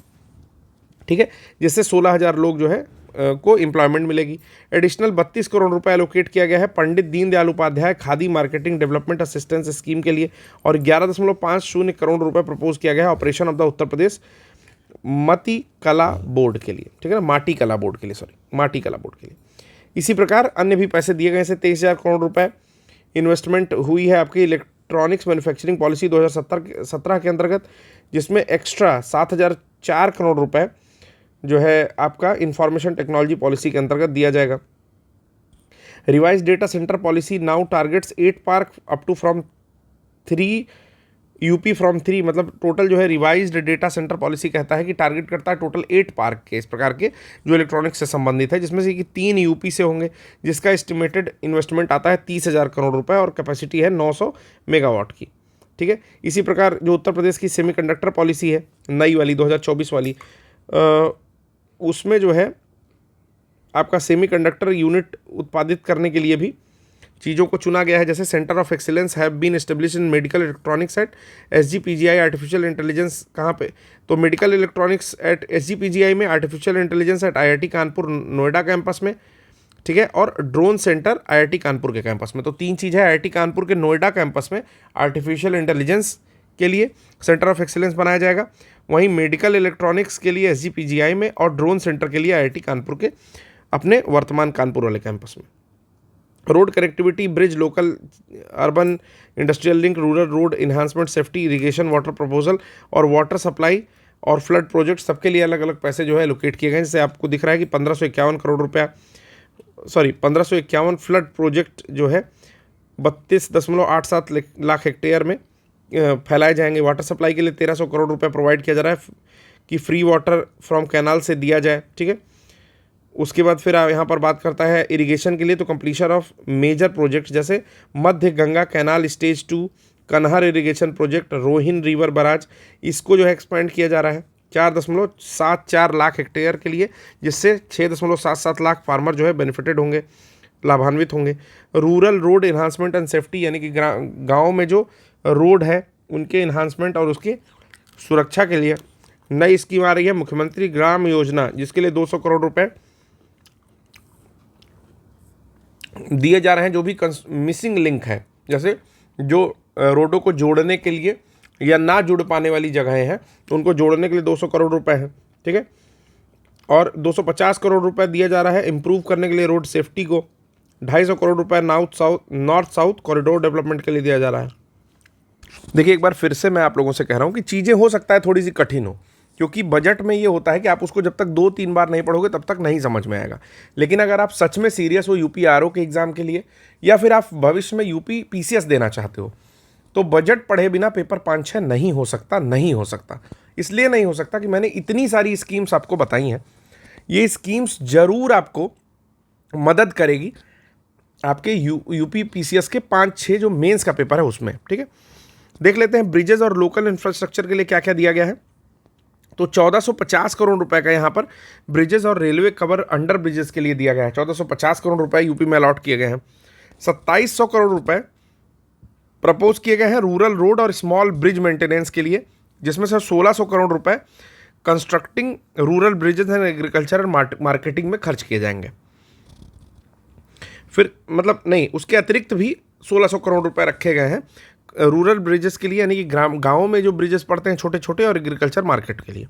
ठीक है, जिससे 16,000 लोग जो है को एम्प्लॉयमेंट मिलेगी। एडिशनल 32 करोड़ रुपए एलोकेट किया गया है Pandit Deendayal Upadhyaya Khadi marketing development assistance scheme के लिए और 11.50 करोड़ रुपए प्रपोज किया गया है operation of the Uttar Pradesh मती कला बोर्ड के लिए, ठीक है ना, माटी कला बोर्ड के लिए। इसी प्रकार अन्य भी पैसे दिए गए हैं, 23,000 करोड़ रुपए इन्वेस्टमेंट हुई है आपकी इलेक्ट्रॉनिक्स मैन्युफैक्चरिंग पॉलिसी 2017 के अंतर्गत, जिसमें एक्स्ट्रा 7,004 करोड़ रुपए जो है आपका इंफॉर्मेशन टेक्नोलॉजी पॉलिसी के अंतर्गत दिया जाएगा। Revise data centre policy now targets 8 park up to from 3 UP from 3, मतलब टोटल जो है रिवाइज्ड डेटा सेंटर पॉलिसी कहता है कि टारगेट करता है टोटल 8 पार्क के इस प्रकार के जो इलेक्ट्रॉनिक्स से संबंधित है, जिसमें से कि 3 यूपी से होंगे, जिसका एस्टिमेटेड इन्वेस्टमेंट आता है 30,000 करोड़ रुपए और कैपेसिटी है 900 मेगावाट की, ठीक है। इसी प्रकार जो उत्तर प्रदेश की सेमीकंडक्टर पॉलिसी है नई वाली 2024 वाली, उसमें जो है आपका सेमीकंडक्टर यूनिट उत्पादित करने के लिए भी चीज़ों को चुना गया है, जैसे centre of excellence have been establish in medical electronics at SGPGI artificial intelligence. कहाँ पे? तो मेडिकल इलेक्ट्रॉनिक्स एट SGPGI में, artificial intelligence at IIT Kanpur Noida campus में, ठीक है, और ड्रोन सेंटर IIT कानपुर के कैंपस में। तो 3 चीज़ है, IIT कानपुर के नोएडा कैंपस में आर्टिफिशियल इंटेलिजेंस के लिए सेंटर ऑफ एक्सीलेंस बनाया जाएगा, वहीं मेडिकल इलेक्ट्रॉनिक्स के लिए SGPGI में और ड्रोन सेंटर के लिए IIT कानपुर के अपने वर्तमान कानपुर वाले कैंपस में। Road connectivity, bridge, local urban industrial link, rural road enhancement, safety, irrigation, water proposal और वाटर सप्लाई और फ्लड प्रोजेक्ट सबके लिए अलग अलग पैसे जो है एलोकेट किए गए हैं। जैसे आपको दिख रहा है कि 1551 करोड़ रुपया 1551 फ्लड प्रोजेक्ट जो है 32.87 लाख हेक्टेयर में फैलाए जाएंगे। वाटर सप्लाई के लिए 1300 करोड़ रुपया प्रोवाइड किया जा रहा है कि फ्री वाटर फ्रॉम कैनाल से दिया जाए, ठीक है। उसके बाद फिर यहाँ पर बात करता है इरिगेशन के लिए, तो कंप्लीशन ऑफ मेजर प्रोजेक्ट जैसे मध्य गंगा कैनाल स्टेज 2, कन्हार irrigation project, Rohin river barrage, इसको जो है एक्सपेंड किया जा रहा है 4.74 लाख हेक्टेयर के लिए, जिससे 6.77 लाख फार्मर जो है बेनिफिटेड होंगे, लाभान्वित होंगे। Rural road enhancement and safety, यानी कि गाँव में जो रोड है उनके इन्हांसमेंट और उसकी सुरक्षा के लिए नई स्कीम आ रही है, मुख्यमंत्री ग्राम योजना, जिसके लिए 200 करोड़ रुपए दिए जा रहे हैं। जो भी मिसिंग लिंक है, जैसे जो रोडों को जोड़ने के लिए या ना जुड़ पाने वाली जगहें हैं, तो उनको जोड़ने के लिए 200 करोड़ रुपए हैं, ठीक है। और 250 करोड़ रुपए दिया जा रहा है इम्प्रूव करने के लिए रोड सेफ्टी को। 250 करोड़ रुपए नॉर्थ साउथ कॉरिडोर डेवलपमेंट के लिए दिया जा रहा है। देखिए, एक बार फिर से मैं आप लोगों से कह रहा हूँ कि चीज़ें हो सकता है थोड़ी सी कठिन हो, क्योंकि बजट में ये होता है कि आप उसको जब तक 2-3 बार नहीं पढ़ोगे तब तक नहीं समझ में आएगा। लेकिन अगर आप सच में सीरियस हो यूपी आरओ के एग्ज़ाम के लिए, या फिर आप भविष्य में यूपी PCS देना चाहते हो, तो बजट पढ़े बिना पेपर 5-6 नहीं हो सकता। इसलिए नहीं हो सकता कि मैंने इतनी सारी स्कीम्स आपको बताई हैं। ये स्कीम्स ज़रूर आपको मदद करेगी आपके यूपी PCS के 5-6 जो मेंस का पेपर है उसमें, ठीक है। देख लेते हैं ब्रिजेस और लोकल इंफ्रास्ट्रक्चर के लिए क्या क्या दिया गया है। तो 1450 करोड़ रुपए का यहाँ पर ब्रिजेस और रेलवे कवर अंडर ब्रिजेस के लिए दिया गया है। 1450 करोड़ रुपए यूपी में अलॉट किए गए हैं। 2700 करोड़ रुपए प्रपोज किए गए हैं रूरल रोड और स्मॉल ब्रिज मेंटेनेंस के लिए, जिसमें से 1600 करोड़ रुपए constructing rural bridges and agriculture marketing में खर्च किए जाएंगे। फिर मतलब नहीं, उसके अतिरिक्त भी 1600 करोड़ रुपए रखे गए हैं रूरल ब्रिजेस के लिए, यानी कि गाँव में जो ब्रिजेस पड़ते हैं छोटे छोटे, और एग्रीकल्चर मार्केट के लिए।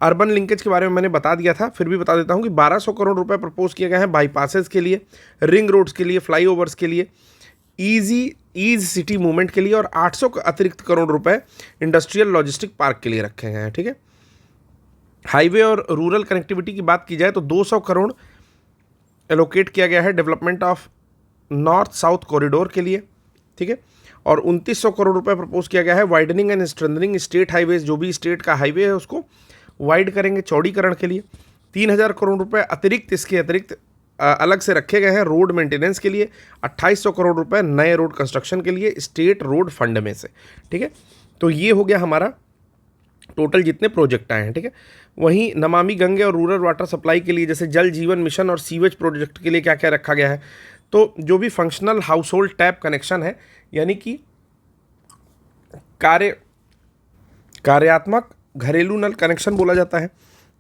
अर्बन लिंकेज के बारे में मैंने बता दिया था, फिर भी बता देता हूँ कि 1200 करोड़ रुपए प्रपोज किए गए हैं बाईपासेस के लिए, रिंग रोड्स के लिए, फ्लाईओवर्स के लिए, ईज सिटी मूवमेंट के लिए, और 800 अतिरिक्त करोड़ रुपए इंडस्ट्रियल लॉजिस्टिक पार्क के लिए रखे गए हैं, ठीक है। हाईवे और रूरल कनेक्टिविटी की बात की जाए तो 200 करोड़ एलोकेट किया गया है development of north south corridor के लिए, ठीक है। और 2900 करोड़ रुपए प्रपोज किया गया है widening and strengthening state highways, जो भी स्टेट का हाईवे है उसको वाइड करेंगे, चौड़ीकरण के लिए। 3000 करोड़ रुपए अतिरिक्त, इसके अतिरिक्त अलग से रखे गए हैं रोड मेंटेनेंस के लिए। 2800 करोड़ रुपए नए रोड कंस्ट्रक्शन के लिए स्टेट रोड फंड में से, ठीक है। तो ये हो गया हमारा टोटल जितने प्रोजेक्ट आए हैं, ठीक है। वहीं नमामि गंगे और रूरल वाटर सप्लाई के लिए जैसे जल जीवन मिशन और सीवेज प्रोजेक्ट के लिए क्या क्या रखा गया है, तो जो भी functional house hold tap connection है, यानी कि कार्यात्मक घरेलू नल कनेक्शन बोला जाता है,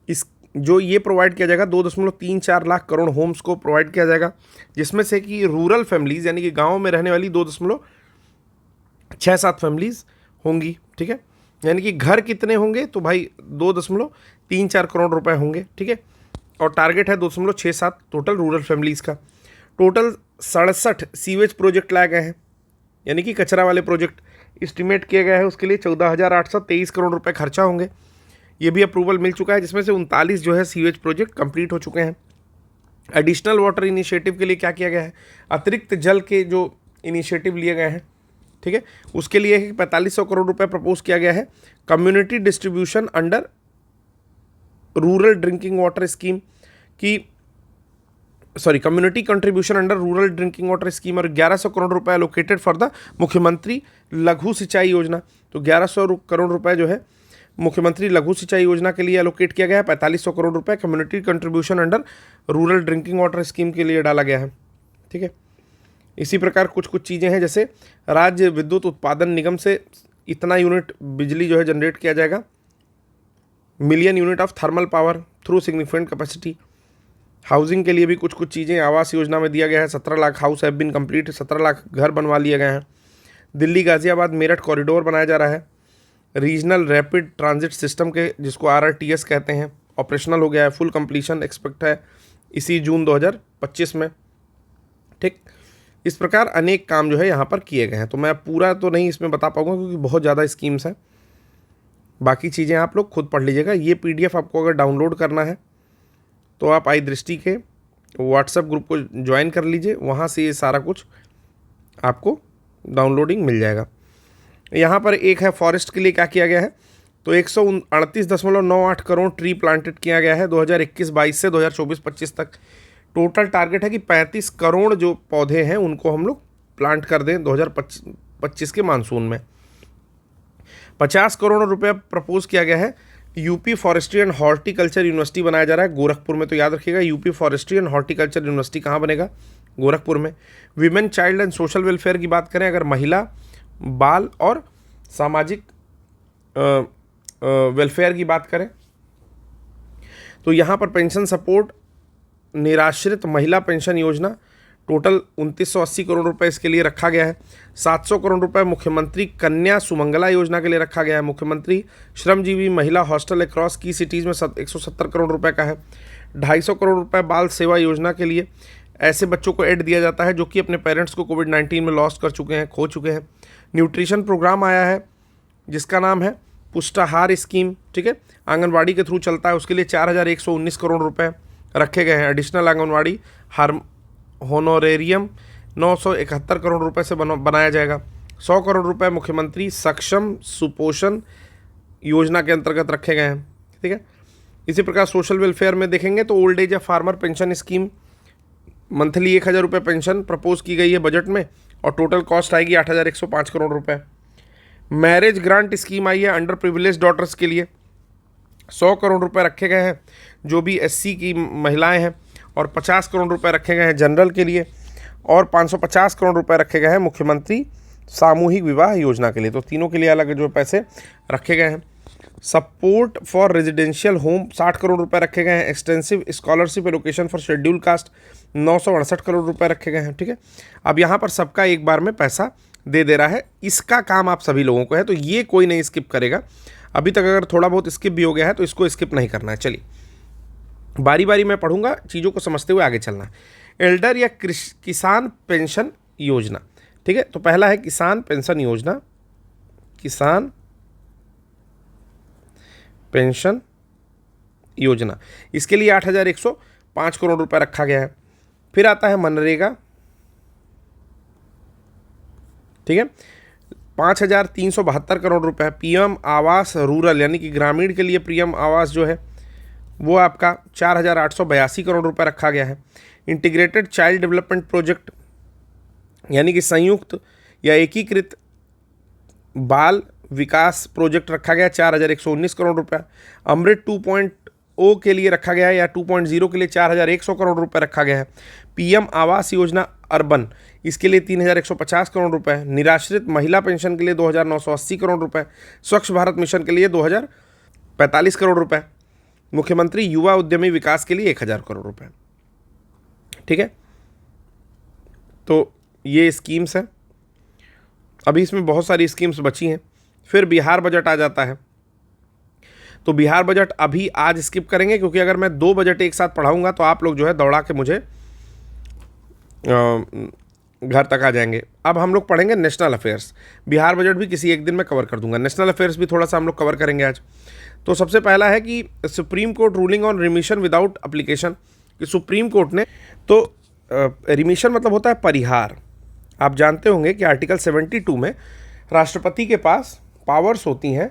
इस जो ये प्रोवाइड किया जाएगा 2.34 लाख करोड़ होम्स को प्रोवाइड किया जाएगा, जिसमें से कि रूरल फैमिलीज़ यानी कि गाँव में रहने वाली 2.67 फैमिलीज़ होंगी, ठीक है। यानी कि घर कितने होंगे, तो भाई 2.34 करोड़ रुपए होंगे, ठीक है। और टारगेट है 2.67 टोटल रूरल फैमिलीज़ का। टोटल 67 सीवेज प्रोजेक्ट लाए गए हैं, यानी कि कचरा वाले प्रोजेक्ट इस्टीमेट किया गया है, उसके लिए 14,823 करोड़ रुपए खर्चा होंगे। ये भी अप्रूवल मिल चुका है, जिसमें से 39 जो है सीवेज प्रोजेक्ट कंप्लीट हो चुके हैं। एडिशनल वाटर इनिशिएटिव के लिए क्या किया गया है, अतिरिक्त जल के जो इनिशिएटिव लिए गए हैं, ठीक है, उसके लिए 4500 करोड़ रुपए प्रपोज किया गया है। Community distribution under rural drinking water scheme की community contribution under rural drinking water scheme, और 1100 करोड़ रुपए एलोकेटेड फॉर द मुख्यमंत्री लघु सिंचाई योजना। तो 1100 करोड़ रुपए जो है मुख्यमंत्री लघु सिंचाई योजना के लिए एलोकेट किया गया है। 4500 करोड़ रुपए community contribution under rural drinking water scheme के लिए डाला गया है, ठीक है। इसी प्रकार कुछ कुछ चीज़ें हैं, जैसे राज्य विद्युत उत्पादन निगम से इतना यूनिट बिजली जो है जनरेट किया जाएगा, million unit of thermal power through significant capacity. Housing के लिए भी कुछ कुछ चीज़ें आवास योजना में दिया गया है। 17 lakh house have been complete, 17 lakh घर बनवा लिए गए हैं। दिल्ली गाजियाबाद मेरठ कॉरिडोर बनाया जा रहा है। रीजनल रैपिड ट्रांजिट सिस्टम के, जिसको RRTS कहते हैं, ऑपरेशनल हो गया है। फुल कंप्लीशन एक्सपेक्ट है इसी जून 2025 में, ठीक। इस प्रकार अनेक काम जो है यहाँ पर किए गए हैं। तो मैं पूरा तो नहीं इसमें बता पाऊंगा क्योंकि बहुत ज़्यादा स्कीम्स हैं, बाकी चीज़ें आप लोग खुद पढ़ लीजिएगा। ये PDF आपको अगर डाउनलोड करना है तो आप आई दृष्टि के व्हाट्सएप ग्रुप को ज्वाइन कर लीजिए, वहाँ से ये सारा कुछ आपको डाउनलोडिंग मिल जाएगा। यहाँ पर एक है फॉरेस्ट के लिए क्या किया गया है, तो 138.98 करोड़ ट्री प्लांटेड किया गया है 2021-22 से 2024-25 तक। टोटल टारगेट है कि 35 करोड़ जो पौधे हैं उनको हम लोग प्लांट कर दें 2025 के मानसून में। 50 करोड़ रुपए प्रपोज किया गया है। UP forestry and horticulture university बनाया जा रहा है गोरखपुर में। तो याद रखिएगा, UP forestry and horticulture university कहाँ बनेगा, गोरखपुर में। Women child and social welfare की बात करें, अगर महिला बाल और सामाजिक वेलफेयर की बात करें, तो यहाँ पर पेंशन सपोर्ट निराश्रित महिला पेंशन योजना, टोटल 2980 करोड़ रुपए इसके लिए रखा गया है। 700 करोड़ रुपए मुख्यमंत्री कन्या सुमंगला योजना के लिए रखा गया है। मुख्यमंत्री श्रमजीवी महिला हॉस्टल अक्रॉस की सिटीज़ में 170 करोड़ रुपए का है। 250 करोड़ रुपए बाल सेवा योजना के लिए ऐसे बच्चों को एड दिया जाता है जो कि अपने पेरेंट्स को कोविड-19 में लॉस कर चुके हैं, खो चुके हैं। न्यूट्रिशन प्रोग्राम आया है जिसका नाम है पुष्टाहार स्कीम, ठीक है, आंगनवाड़ी के थ्रू चलता है। उसके लिए 4119 करोड़ रुपए रखे गए हैं। एडिशनल आंगनवाड़ी होनोरेरियम 971 करोड़ रुपए से बनाया जाएगा। 100 करोड़ रुपए मुख्यमंत्री सक्षम सुपोषण योजना के अंतर्गत रखे गए हैं, ठीक है। इसी प्रकार सोशल वेलफेयर में देखेंगे तो ओल्ड एज या फार्मर पेंशन स्कीम, मंथली 1000 रुपये पेंशन प्रपोज की गई है बजट में, और टोटल कॉस्ट आएगी 8105 करोड़ रुपए। मैरिज ग्रांट स्कीम आई है अंडर प्रिविलेज डॉटर्स के लिए, 100 करोड़ रुपए रखे गए हैं जो भी SC की महिलाएं हैं, और 50 करोड़ रुपए रखे गए हैं जनरल के लिए, और 550 करोड़ रुपए रखे गए हैं मुख्यमंत्री सामूहिक विवाह योजना के लिए। तो तीनों के लिए अलग जो पैसे रखे गए हैं। Support for residential home 60 crore रुपए रखे गए हैं। Extensive scholarship allocation for schedule caste 968 crore रुपए रखे गए हैं, ठीक है। अब यहाँ पर सबका एक बार में पैसा दे रहा है, इसका काम आप सभी लोगों को है, तो ये कोई नहीं स्किप करेगा। अभी तक अगर थोड़ा बहुत स्किप भी हो गया है तो इसको स्किप नहीं करना है। चलिए बारी बारी मैं पढ़ूंगा, चीज़ों को समझते हुए आगे चलना है। एल्डर या किसान पेंशन योजना, ठीक है। तो पहला है किसान पेंशन योजना, किसान पेंशन योजना, इसके लिए 8105 करोड़ रुपए रखा गया है। फिर आता है मनरेगा, ठीक है। 5,372 करोड़ रुपए पीएम आवास रूरल यानी कि ग्रामीण के लिए पीएम आवास जो है वो आपका 4,882 करोड़ रुपए रखा गया है। इंटीग्रेटेड चाइल्ड डेवलपमेंट प्रोजेक्ट यानी कि संयुक्त या एकीकृत बाल विकास प्रोजेक्ट रखा गया 4,119 करोड़ रुपए। अमृत 2.0 के लिए रखा गया है या 2.0 के लिए 4,100 करोड़ रुपए रखा गया है। पीएम आवास योजना अर्बन इसके लिए 3,150 करोड़ रुपए। निराश्रित महिला पेंशन के लिए 2,980 करोड़ रुपए। स्वच्छ भारत मिशन के लिए 2,045 करोड़ रुपए। मुख्यमंत्री युवा उद्यमी विकास के लिए 1,000 करोड़ रुपए। ठीक है, तो ये स्कीम्स हैं। अभी इसमें बहुत सारी स्कीम्स बची हैं। फिर बिहार बजट आ जाता है, तो बिहार बजट अभी आज स्किप करेंगे क्योंकि अगर मैं 2 बजट एक साथ पढ़ाऊंगा तो आप लोग जो है दौड़ा के मुझे घर तक आ जाएंगे। अब हम लोग पढ़ेंगे नेशनल अफेयर्स। बिहार बजट भी किसी एक दिन में कवर कर दूंगा, नेशनल अफेयर्स भी थोड़ा सा हम लोग कवर करेंगे आज। तो सबसे पहला है कि Supreme court ruling on remission without application, कि सुप्रीम कोर्ट ने, तो रिमिशन मतलब होता है परिहार। आप जानते होंगे कि आर्टिकल 72 में राष्ट्रपति के पास पावर्स होती हैं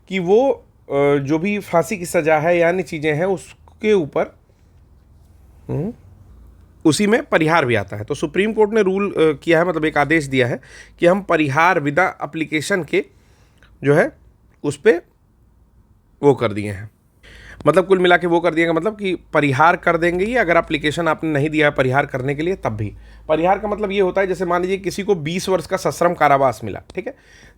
कि वो जो भी फांसी की सज़ा है या अन्य चीज़ें हैं उसके ऊपर उसी में परिहार भी आता है। तो सुप्रीम कोर्ट ने रूल किया है, मतलब एक आदेश दिया है कि हम परिहार विदा एप्लीकेशन के जो है उस पर वो कर दिए हैं, मतलब कुल मिला के वो कर दिएगा, मतलब कि परिहार कर देंगे ही अगर एप्लीकेशन आपने नहीं दिया है परिहार करने के लिए तब भी। परिहार का मतलब ये होता है जैसे मान लीजिए किसी को 20 वर्ष का सश्रम कारावास मिला, ठीक है,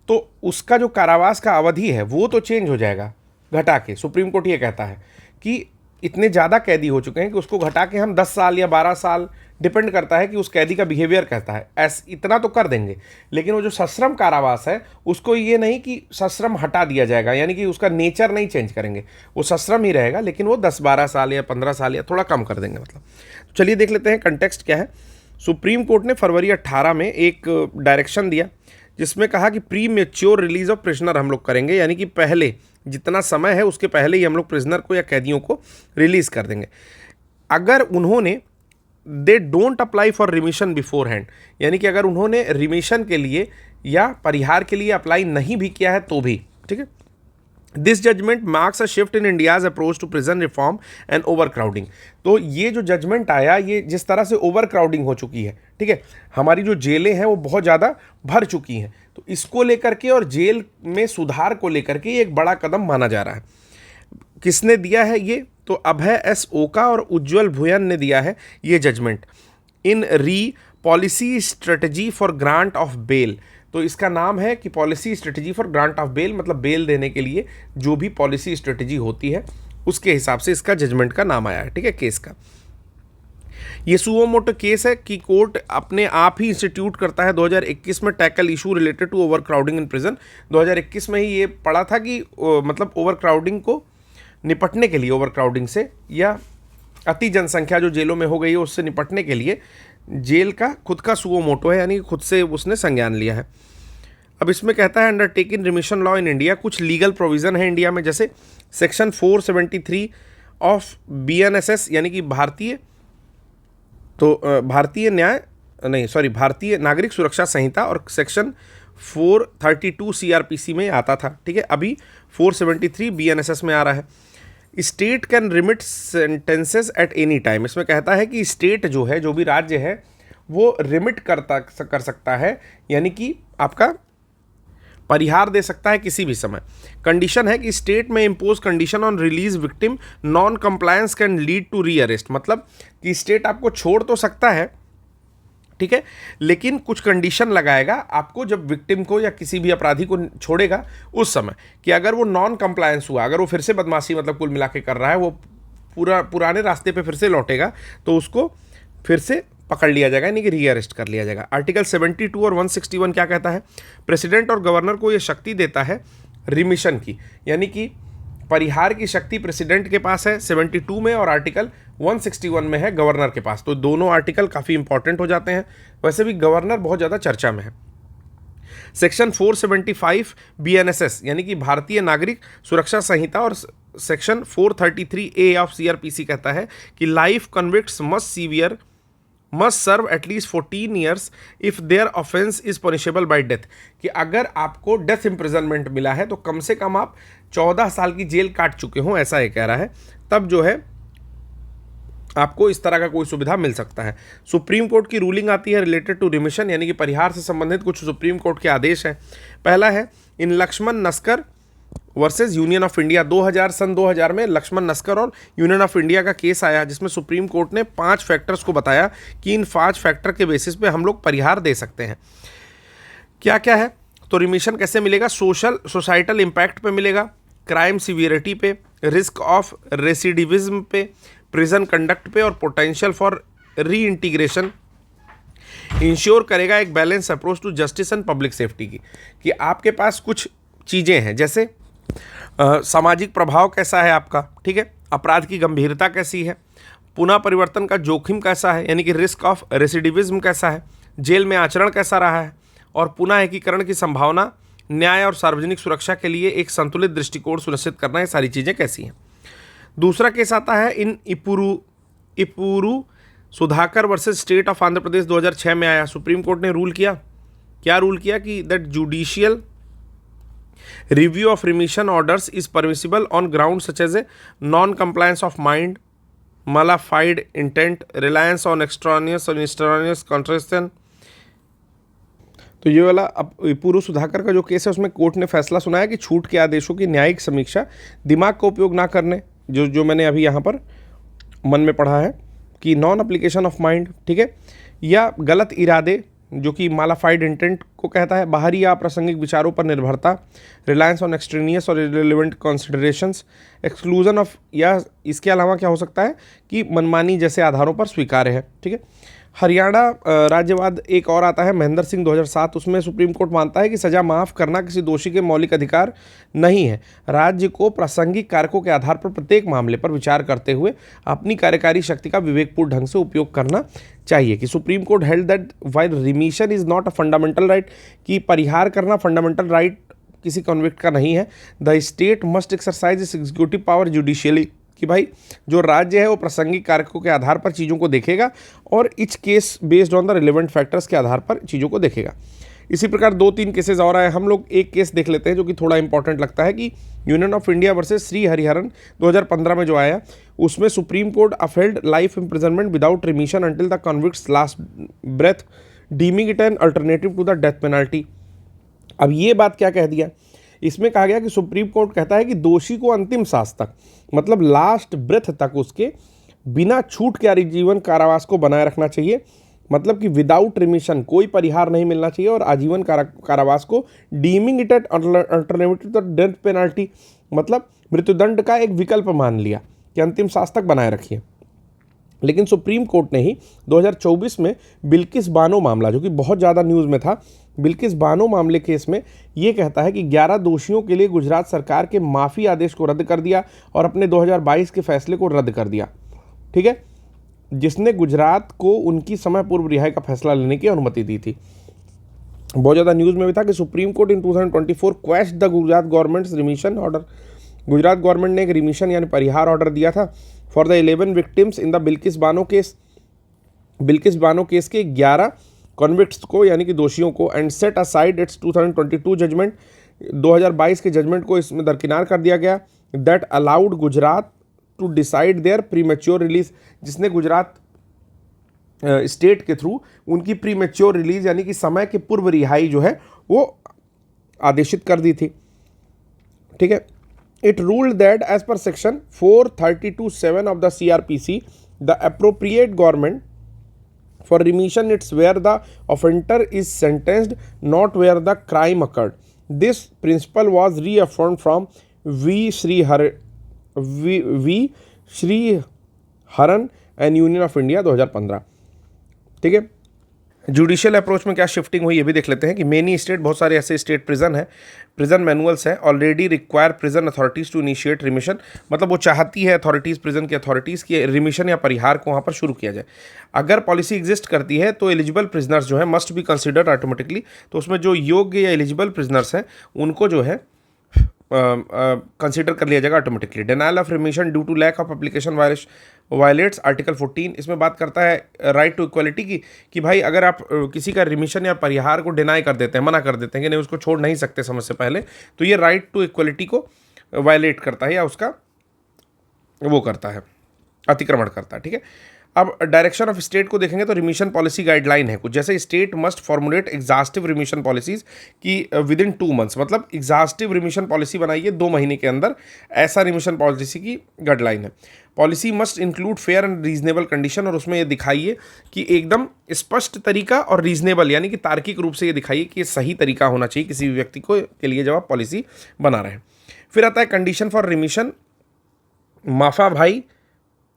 तो उसका जो कारावास का अवधि है वो तो चेंज हो जाएगा घटा के। सुप्रीम कोर्ट ये कहता है कि इतने ज़्यादा कैदी हो चुके हैं कि उसको घटा के हम 10 साल या 12 साल, डिपेंड करता है कि उस कैदी का बिहेवियर कहता है, इतना तो कर देंगे। लेकिन वो जो सश्रम कारावास है उसको ये नहीं कि सश्रम हटा दिया जाएगा, यानी कि उसका नेचर नहीं चेंज करेंगे, वो सश्रम ही रहेगा, लेकिन वो 10-12 साल या 15 साल या थोड़ा कम कर देंगे मतलब। चलिए देख लेते हैं कंटेक्स्ट क्या है। सुप्रीम कोर्ट ने फरवरी 18 में एक डायरेक्शन दिया जिसमें कहा कि pre mature release of prisoner हम लोग करेंगे, यानी कि पहले जितना समय है उसके पहले ही हम लोग प्रिजनर को या कैदियों को रिलीज कर देंगे अगर उन्होंने they don't apply for remission before hand, यानी कि अगर उन्होंने रिमिशन के लिए या परिहार के लिए अप्लाई नहीं भी किया है तो भी। ठीक है, this judgement marks a shift in India's approach to prison reform and overcrowding. तो ये जो जजमेंट आया, ये जिस तरह से ओवर क्राउडिंग हो चुकी है, ठीक है, हमारी जो जेलें हैं वो बहुत ज़्यादा भर चुकी हैं, तो इसको लेकर के और जेल में सुधार को लेकर के एक बड़ा कदम माना जा रहा है। किसने दिया है ये? तो अभय एस ओका और उज्ज्वल भुयन ने दिया है ये judgement in re policy strategy for grant of bail. तो इसका नाम है कि policy strategy for grant of bail, मतलब बेल देने के लिए जो भी पॉलिसी स्ट्रेटजी होती है उसके हिसाब से इसका जजमेंट का नाम आया है। ठीक है, केस का ये सुओ मोटो केस है कि कोर्ट अपने आप ही इंस्टीट्यूट करता है 2021 में tackle issue related to overcrowding in prison. 2021 में ही ये पड़ा था कि मतलब ओवर क्राउडिंग को निपटने के लिए, ओवर क्राउडिंग से या अति जनसंख्या जो जेलों में हो गई है उससे निपटने के लिए जेल का खुद का सुओ मोटो है, यानी खुद से उसने संज्ञान लिया है। अब इसमें कहता है undertaking remission law in India, कुछ लीगल प्रोविज़न है इंडिया में, जैसे सेक्शन 473 ऑफ BNSS यानी कि भारतीय भारतीय नागरिक सुरक्षा संहिता और सेक्शन 432 CRPC में आता था। ठीक है, अभी 473 BNSS में आ रहा है। State can remit sentences at any time, इसमें कहता है कि स्टेट जो है, जो भी राज्य है, वो रिमिट कर सकता है, यानी कि आपका परिहार दे सकता है किसी भी समय। कंडीशन है कि स्टेट में impose condition on release victim, non compliance can lead to re arrest, मतलब कि स्टेट आपको छोड़ तो सकता है, ठीक है, लेकिन कुछ कंडीशन लगाएगा आपको जब विक्टिम को या किसी भी अपराधी को छोड़ेगा उस समय, कि अगर वो नॉन कंप्लायंस हुआ, अगर वो फिर से बदमाशी मतलब कुल मिला के कर रहा है, वो पुराने रास्ते पे फिर से लौटेगा, तो उसको फिर से पकड़ लिया जाएगा, यानी कि री अरेस्ट कर लिया जाएगा। आर्टिकल 72 और 161 क्या कहता है? प्रेसिडेंट और गवर्नर को ये शक्ति देता है रिमिशन की, यानी कि परिहार की शक्ति प्रेसिडेंट के पास है 72 में और आर्टिकल 161 में है गवर्नर के पास। तो दोनों आर्टिकल काफ़ी इंपॉर्टेंट हो जाते हैं, वैसे भी गवर्नर बहुत ज़्यादा चर्चा में है। सेक्शन 475 BNSS यानी कि भारतीय नागरिक सुरक्षा संहिता और सेक्शन 433A ऑफ CRPC कहता है कि life convicts must severe must serve at least 14 years if there offence is punishable by death, कि अगर आपको डेथ इम्प्रिजनमेंट मिला है तो कम से कम आप 14 साल की जेल काट चुके हों, ऐसा ये कह रहा है, तब जो है आपको इस तरह का कोई सुविधा मिल सकता है। सुप्रीम कोर्ट की रूलिंग आती है रिलेटेड टू रिमिशन, यानी कि परिहार से संबंधित कुछ सुप्रीम कोर्ट के आदेश हैं। पहला है in Lakshman Naskar versus Union of India, 2000 में लक्ष्मण नस्कर और यूनियन ऑफ इंडिया का केस आया, जिसमें सुप्रीम कोर्ट ने 5 फैक्टर्स को बताया कि इन 5 फैक्टर के बेसिस पे हम लोग परिहार दे सकते हैं। क्या क्या है? तो रिमिशन कैसे मिलेगा? सोसाइटल इम्पैक्ट पे मिलेगा, क्राइम सिवियरिटी पे, रिस्क ऑफ रेसिडिविज्म पे, प्रिजन कंडक्ट पे और potential for reintegration. Ensure करेगा एक balance approach to justice and public safety की, कि आपके पास कुछ चीज़ें हैं, जैसे सामाजिक प्रभाव कैसा है आपका, ठीक है, अपराध की गंभीरता कैसी है, पुनः परिवर्तन का जोखिम कैसा है, यानी कि रिस्क ऑफ रेसिडिविज्म कैसा है, जेल में आचरण कैसा रहा है, और पुनः एकीकरण की संभावना, न्याय और सार्वजनिक सुरक्षा के लिए एक संतुलित दृष्टिकोण सुनिश्चित करना, ये सारी चीज़ें कैसी हैं। दूसरा केस आता है in Ipuru Sudhakar versus State of Andhra Pradesh, 2006 में आया। सुप्रीम कोर्ट ने रूल किया, क्या रूल किया कि that judicial review of remission orders is permissible on ground such as a non compliance of mind, mala fide intent, reliance on extraneous contraction. तो ये वाला अब पूर्व सुधाकर का जो केस है उसमें कोर्ट ने फैसला सुनाया कि छूट के आदेशों की न्यायिक समीक्षा, दिमाग का उपयोग ना करने, जो मैंने अभी यहाँ पर मन में पढ़ा है कि नॉन एप्लीकेशन ऑफ माइंड, ठीक है, या गलत इरादे जो कि मालाफाइड इंटेंट को कहता है, बाहरी या अप्रासंगिक विचारों पर निर्भरता, रिलायंस ऑन एक्सट्रेनियस और इररिलेवेंट कंसिडरेशंस, एक्सक्लूजन ऑफ, या इसके अलावा क्या हो सकता है कि मनमानी जैसे आधारों पर स्वीकार्य है, ठीक है। हरियाणा राज्यवाद एक और आता है महेंद्र सिंह 2007, उसमें सुप्रीम कोर्ट मानता है कि सजा माफ़ करना किसी दोषी के मौलिक अधिकार नहीं है। राज्य को प्रासंगिक कारकों के आधार पर प्रत्येक मामले पर विचार करते हुए अपनी कार्यकारी शक्ति का विवेकपूर्ण ढंग से उपयोग करना चाहिए। कि Supreme court held that while remission is not a fundamental right, कि परिहार करना फंडामेंटल राइट किसी कन्विक्ट का नहीं है। द स्टेट मस्ट एक्सरसाइज इस एग्जीक्यूटिव पावर जुडिशियली, कि भाई जो राज्य है वो प्रासंगिक कारकों के आधार पर चीज़ों को देखेगा और etch case based on the relevant factors के आधार पर चीज़ों को देखेगा। इसी प्रकार 2-3 केसेस और आए, हम लोग एक केस देख लेते हैं जो कि थोड़ा इंपॉर्टेंट लगता है, कि Union of India versus Shri Hariharan 2015 में जो आया, उसमें supreme court upheld life imprisonment without remission until the convict's last breath, deeming it an alternative to the death penalty. अब ये बात क्या कह दिया, इसमें कहा गया कि सुप्रीम कोर्ट कहता है कि दोषी को अंतिम सांस तक, मतलब लास्ट ब्रेथ तक, उसके बिना छूट के आजीवन कारावास को बनाए रखना चाहिए, मतलब कि विदाउट रिमिशन कोई परिहार नहीं मिलना चाहिए, और आजीवन कारावास को deeming it at alternative to death penalty, मतलब मृत्युदंड का एक विकल्प मान लिया कि अंतिम सांस तक बनाए रखिए। लेकिन सुप्रीम कोर्ट ने ही 2024 में बिल्किस बानो मामला, जो कि बहुत ज़्यादा न्यूज़ में था, बिल्किस बानो मामले केस में ये कहता है कि 11 दोषियों के लिए गुजरात सरकार के माफ़ी आदेश को रद्द कर दिया और अपने 2022 के फैसले को रद्द कर दिया, ठीक है, जिसने गुजरात को उनकी समय पूर्व रिहाई का फैसला लेने की अनुमति दी थी। बहुत ज़्यादा न्यूज़ में भी था कि Supreme Court in 2024 question the Gujarat government's remission order, Gujarat government ने एक रिमिशन यानी परिहार ऑर्डर दिया था for the 11 victims in the Bilkis Bano case, Bilkis Bano case के 11 कॉन्विक्ट्स को यानी कि दोषियों को, and set aside its 2022 judgement, 2022 के जजमेंट को इसमें दरकिनार कर दिया गया, that allowed Gujarat to decide their premature release, जिसने गुजरात स्टेट के थ्रू उनकी प्रीमेच्योर रिलीज यानी कि समय के पूर्व रिहाई जो है वो आदेशित कर दी थी, ठीक है। It ruled that as per section 432(7) of the CRPC, the appropriate government for remission it's where the offender is sentenced, not where the crime occurred. This principle was reaffirmed from V. Sriharan and Union of India 2015, ठीक है। Judicial approach में क्या shifting हुई ये भी देख लेते हैं कि मेनी स्टेट, बहुत सारे ऐसे स्टेट प्रिजन है, प्रिजन मैनुअल्स हैं, already require prison authorities to initiate remission, मतलब वो चाहती है अथॉरिटीज़, प्रिजन की अथॉरिटीज़ की रिमिशन या परिहार को वहाँ पर शुरू किया जाए। अगर पॉलिसी एग्जिस्ट करती है तो एलिजिबल प्रिजनर्स जो है मस्ट बी कंसिडर्ड ऑटोमेटिकली, तो उसमें जो योग्य या एलिजिबल प्रिजनर्स हैं उनको जो है कंसिडर कर लिया जाएगा automatically. Denial of remission due to lack of application violates article 14। इसमें बात करता है राइट टू इक्वलिटी की, कि भाई अगर आप किसी का रिमिशन या परिहार को डिनाई कर देते हैं, मना कर देते हैं कि नहीं उसको छोड़ नहीं सकते समय से पहले, तो ये राइट टू इक्वलिटी को वायलेट करता है या उसका वो करता है, अतिक्रमण करता है। ठीक है, अब डायरेक्शन ऑफ स्टेट को देखेंगे तो रिमिशन पॉलिसी गाइडलाइन है कुछ, जैसे state must formulate exhaustive remission policies की विद इन 2 मंथ्स, मतलब एग्जॉस्टिव रिमिशन पॉलिसी बनाइए 2 महीने के अंदर, ऐसा रिमिशन पॉलिसी की गाइडलाइन है। Policy must include fair and reasonable condition, और उसमें ये दिखाइए कि एकदम स्पष्ट तरीका और रीजनेबल यानी कि तार्किक रूप से ये दिखाइए कि ये सही तरीका होना चाहिए किसी भी व्यक्ति को के लिए जब आप पॉलिसी बना रहे हैं। फिर आता है कंडीशन फॉर रिमिशन। माफा भाई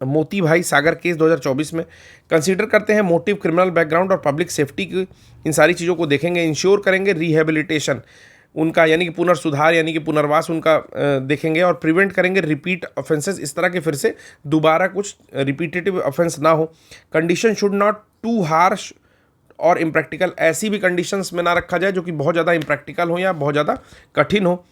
मोती भाई सागर केस 2024 में कंसीडर करते हैं मोटिव, क्रिमिनल बैकग्राउंड और पब्लिक सेफ्टी की, इन सारी चीज़ों को देखेंगे। इंश्योर करेंगे रिहेबिलिटेशन उनका, यानी कि पुनर्सुधार यानी कि पुनर्वास उनका देखेंगे, और प्रिवेंट करेंगे रिपीट ऑफेंसेस, इस तरह के फिर से दोबारा कुछ रिपीटेटिव ऑफेंस ना हो। Condition should not too harsh और इम्प्रैक्टिकल, ऐसी भी कंडीशंस में ना रखा जाए जो कि बहुत ज़्यादा इम्प्रैक्टिकल हो या बहुत ज़्यादा कठिन हो।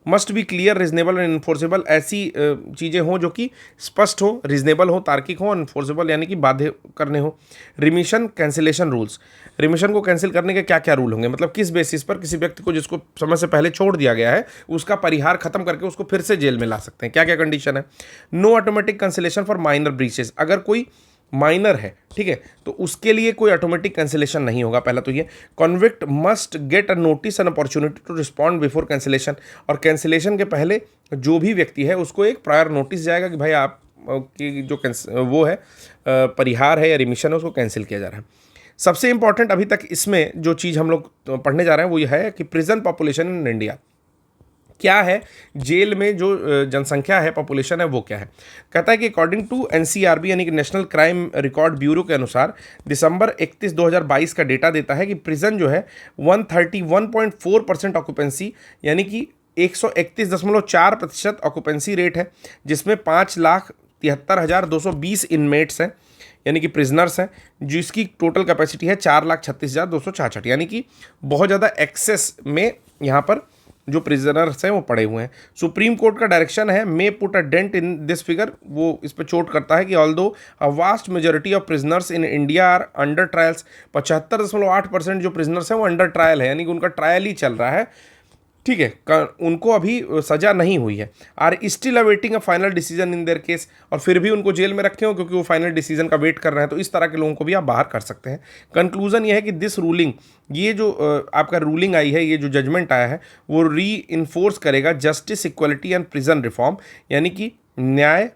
Must be clear, reasonable and enforceable, ऐसी चीज़ें हों जो कि स्पष्ट हो, रिजनेबल हो, तार्किक हो, इन्फोर्सेबल यानी कि बाध्य करने हो। रिमिशन कैंसिलेशन रूल्स, रिमिशन को कैंसिल करने के क्या क्या रूल होंगे, मतलब किस बेसिस पर किसी व्यक्ति को जिसको समय से पहले छोड़ दिया गया है उसका परिहार खत्म करके उसको फिर से जेल में ला सकते हैं, क्या क्या कंडीशन है। No automatic cancellation for minor breaches, अगर कोई माइनर है, ठीक है, तो उसके लिए कोई ऑटोमेटिक कैंसिलेशन नहीं होगा। पहला तो ये convict must get a notice and opportunity to respond before cancellation, और कैंसिलेशन के पहले जो भी व्यक्ति है उसको एक प्रायर नोटिस जाएगा कि भाई आप की जो वो है परिहार है या रिमिशन है उसको कैंसिल किया जा रहा है। सबसे इंपॉर्टेंट अभी तक इसमें जो चीज़ हम लोग पढ़ने जा रहे हैं वो ये है कि प्रिजन पॉपुलेशन इन इंडिया क्या है, जेल में जो जनसंख्या है, पॉपुलेशन है, वो क्या है। कहता है कि अकॉर्डिंग टू एनसीआरबी यानी कि नेशनल क्राइम रिकॉर्ड ब्यूरो के अनुसार दिसंबर 31, 2022 का डेटा देता है कि प्रिजन जो है 131.4% ऑक्यूपेंसी यानी कि 131.4% ऑक्यूपेंसी रेट है, जिसमें 5,73,220 इनमेट्स हैं यानी कि प्रिजनर्स हैं, जिसकी टोटल कैपेसिटी है 4,36,266, यानी कि बहुत ज़्यादा एक्सेस में यहाँ पर जो प्रिजनर्स हैं वो पड़े हुए हैं। सुप्रीम कोर्ट का डायरेक्शन है may put a dent in this figure, वो इस पर चोट करता है कि although a vast majority of prisoners in India are under trials, 75.8% जो प्रिजनर्स हैं वो अंडर ट्रायल है, यानी कि उनका ट्रायल ही चल रहा है, ठीक है, उनको अभी सज़ा नहीं हुई है। Are still awaiting a final decision in their case, और फिर भी उनको जेल में रखे हो क्योंकि वो फाइनल डिसीजन का वेट कर रहे हैं, तो इस तरह के लोगों को भी आप बाहर कर सकते हैं। कंक्लूजन ये है कि दिस रूलिंग, ये जो आपका रूलिंग आई है, ये जो जजमेंट आया है वो री इन्फोर्स करेगा justice, equality and prison reform, यानी कि न्याय,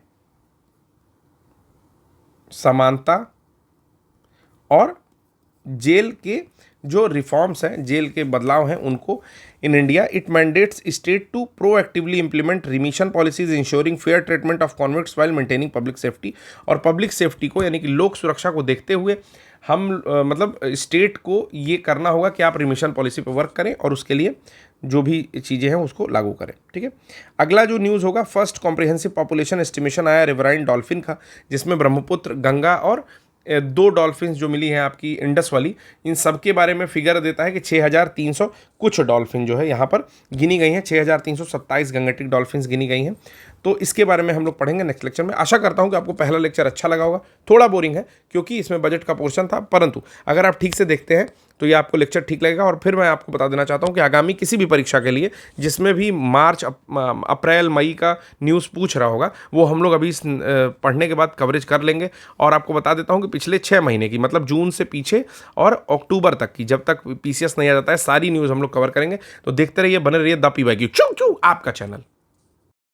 समानता और जेल के जो रिफॉर्म्स हैं, जेल के बदलाव हैं उनको in India. It mandates state to proactively implement remission policies ensuring fair treatment of convicts while maintaining public safety, और पब्लिक सेफ्टी को यानी कि लोक सुरक्षा को देखते हुए हम मतलब स्टेट को ये करना होगा कि आप रिमिशन पॉलिसी पर वर्क करें और उसके लिए जो भी चीज़ें हैं उसको लागू करें। ठीक है, अगला जो न्यूज़ होगा, फर्स्ट कॉम्प्रिहेंसिव पॉपुलेशन एस्टिमेशन आया रिवराइन डॉल्फिन का, जिसमें ब्रह्मपुत्र, गंगा और 2 डॉल्फिन्स जो मिली हैं आपकी इंडस वाली, इन सब के बारे में फिगर देता है कि 6,300 कुछ डॉल्फिन जो है यहाँ पर गिनी गई हैं, 6,327 गंगेटिक डॉल्फिन्स गिनी गई हैं। तो इसके बारे में हम लोग पढ़ेंगे नेक्स्ट लेक्चर में। आशा करता हूँ कि आपको पहला लेक्चर अच्छा लगा होगा, थोड़ा बोरिंग है क्योंकि इसमें बजट का पोर्शन था, परंतु अगर आप ठीक से देखते हैं तो ये आपको लेक्चर ठीक लगेगा। और फिर मैं आपको बता देना चाहता हूँ कि आगामी किसी भी परीक्षा के लिए जिसमें भी मार्च, अप्रैल, मई का न्यूज़ पूछ रहा होगा वो हम लोग अभी पढ़ने के बाद कवरेज कर लेंगे। और आपको बता देता हूँ कि पिछले 6 महीने की, मतलब जून से पीछे और अक्टूबर तक की, जब तक PCS नहीं आ जाता है, सारी न्यूज़ हम लोग कवर करेंगे। तो देखते रहिए, बने रहिए द PYQ, चू चू आपका चैनल।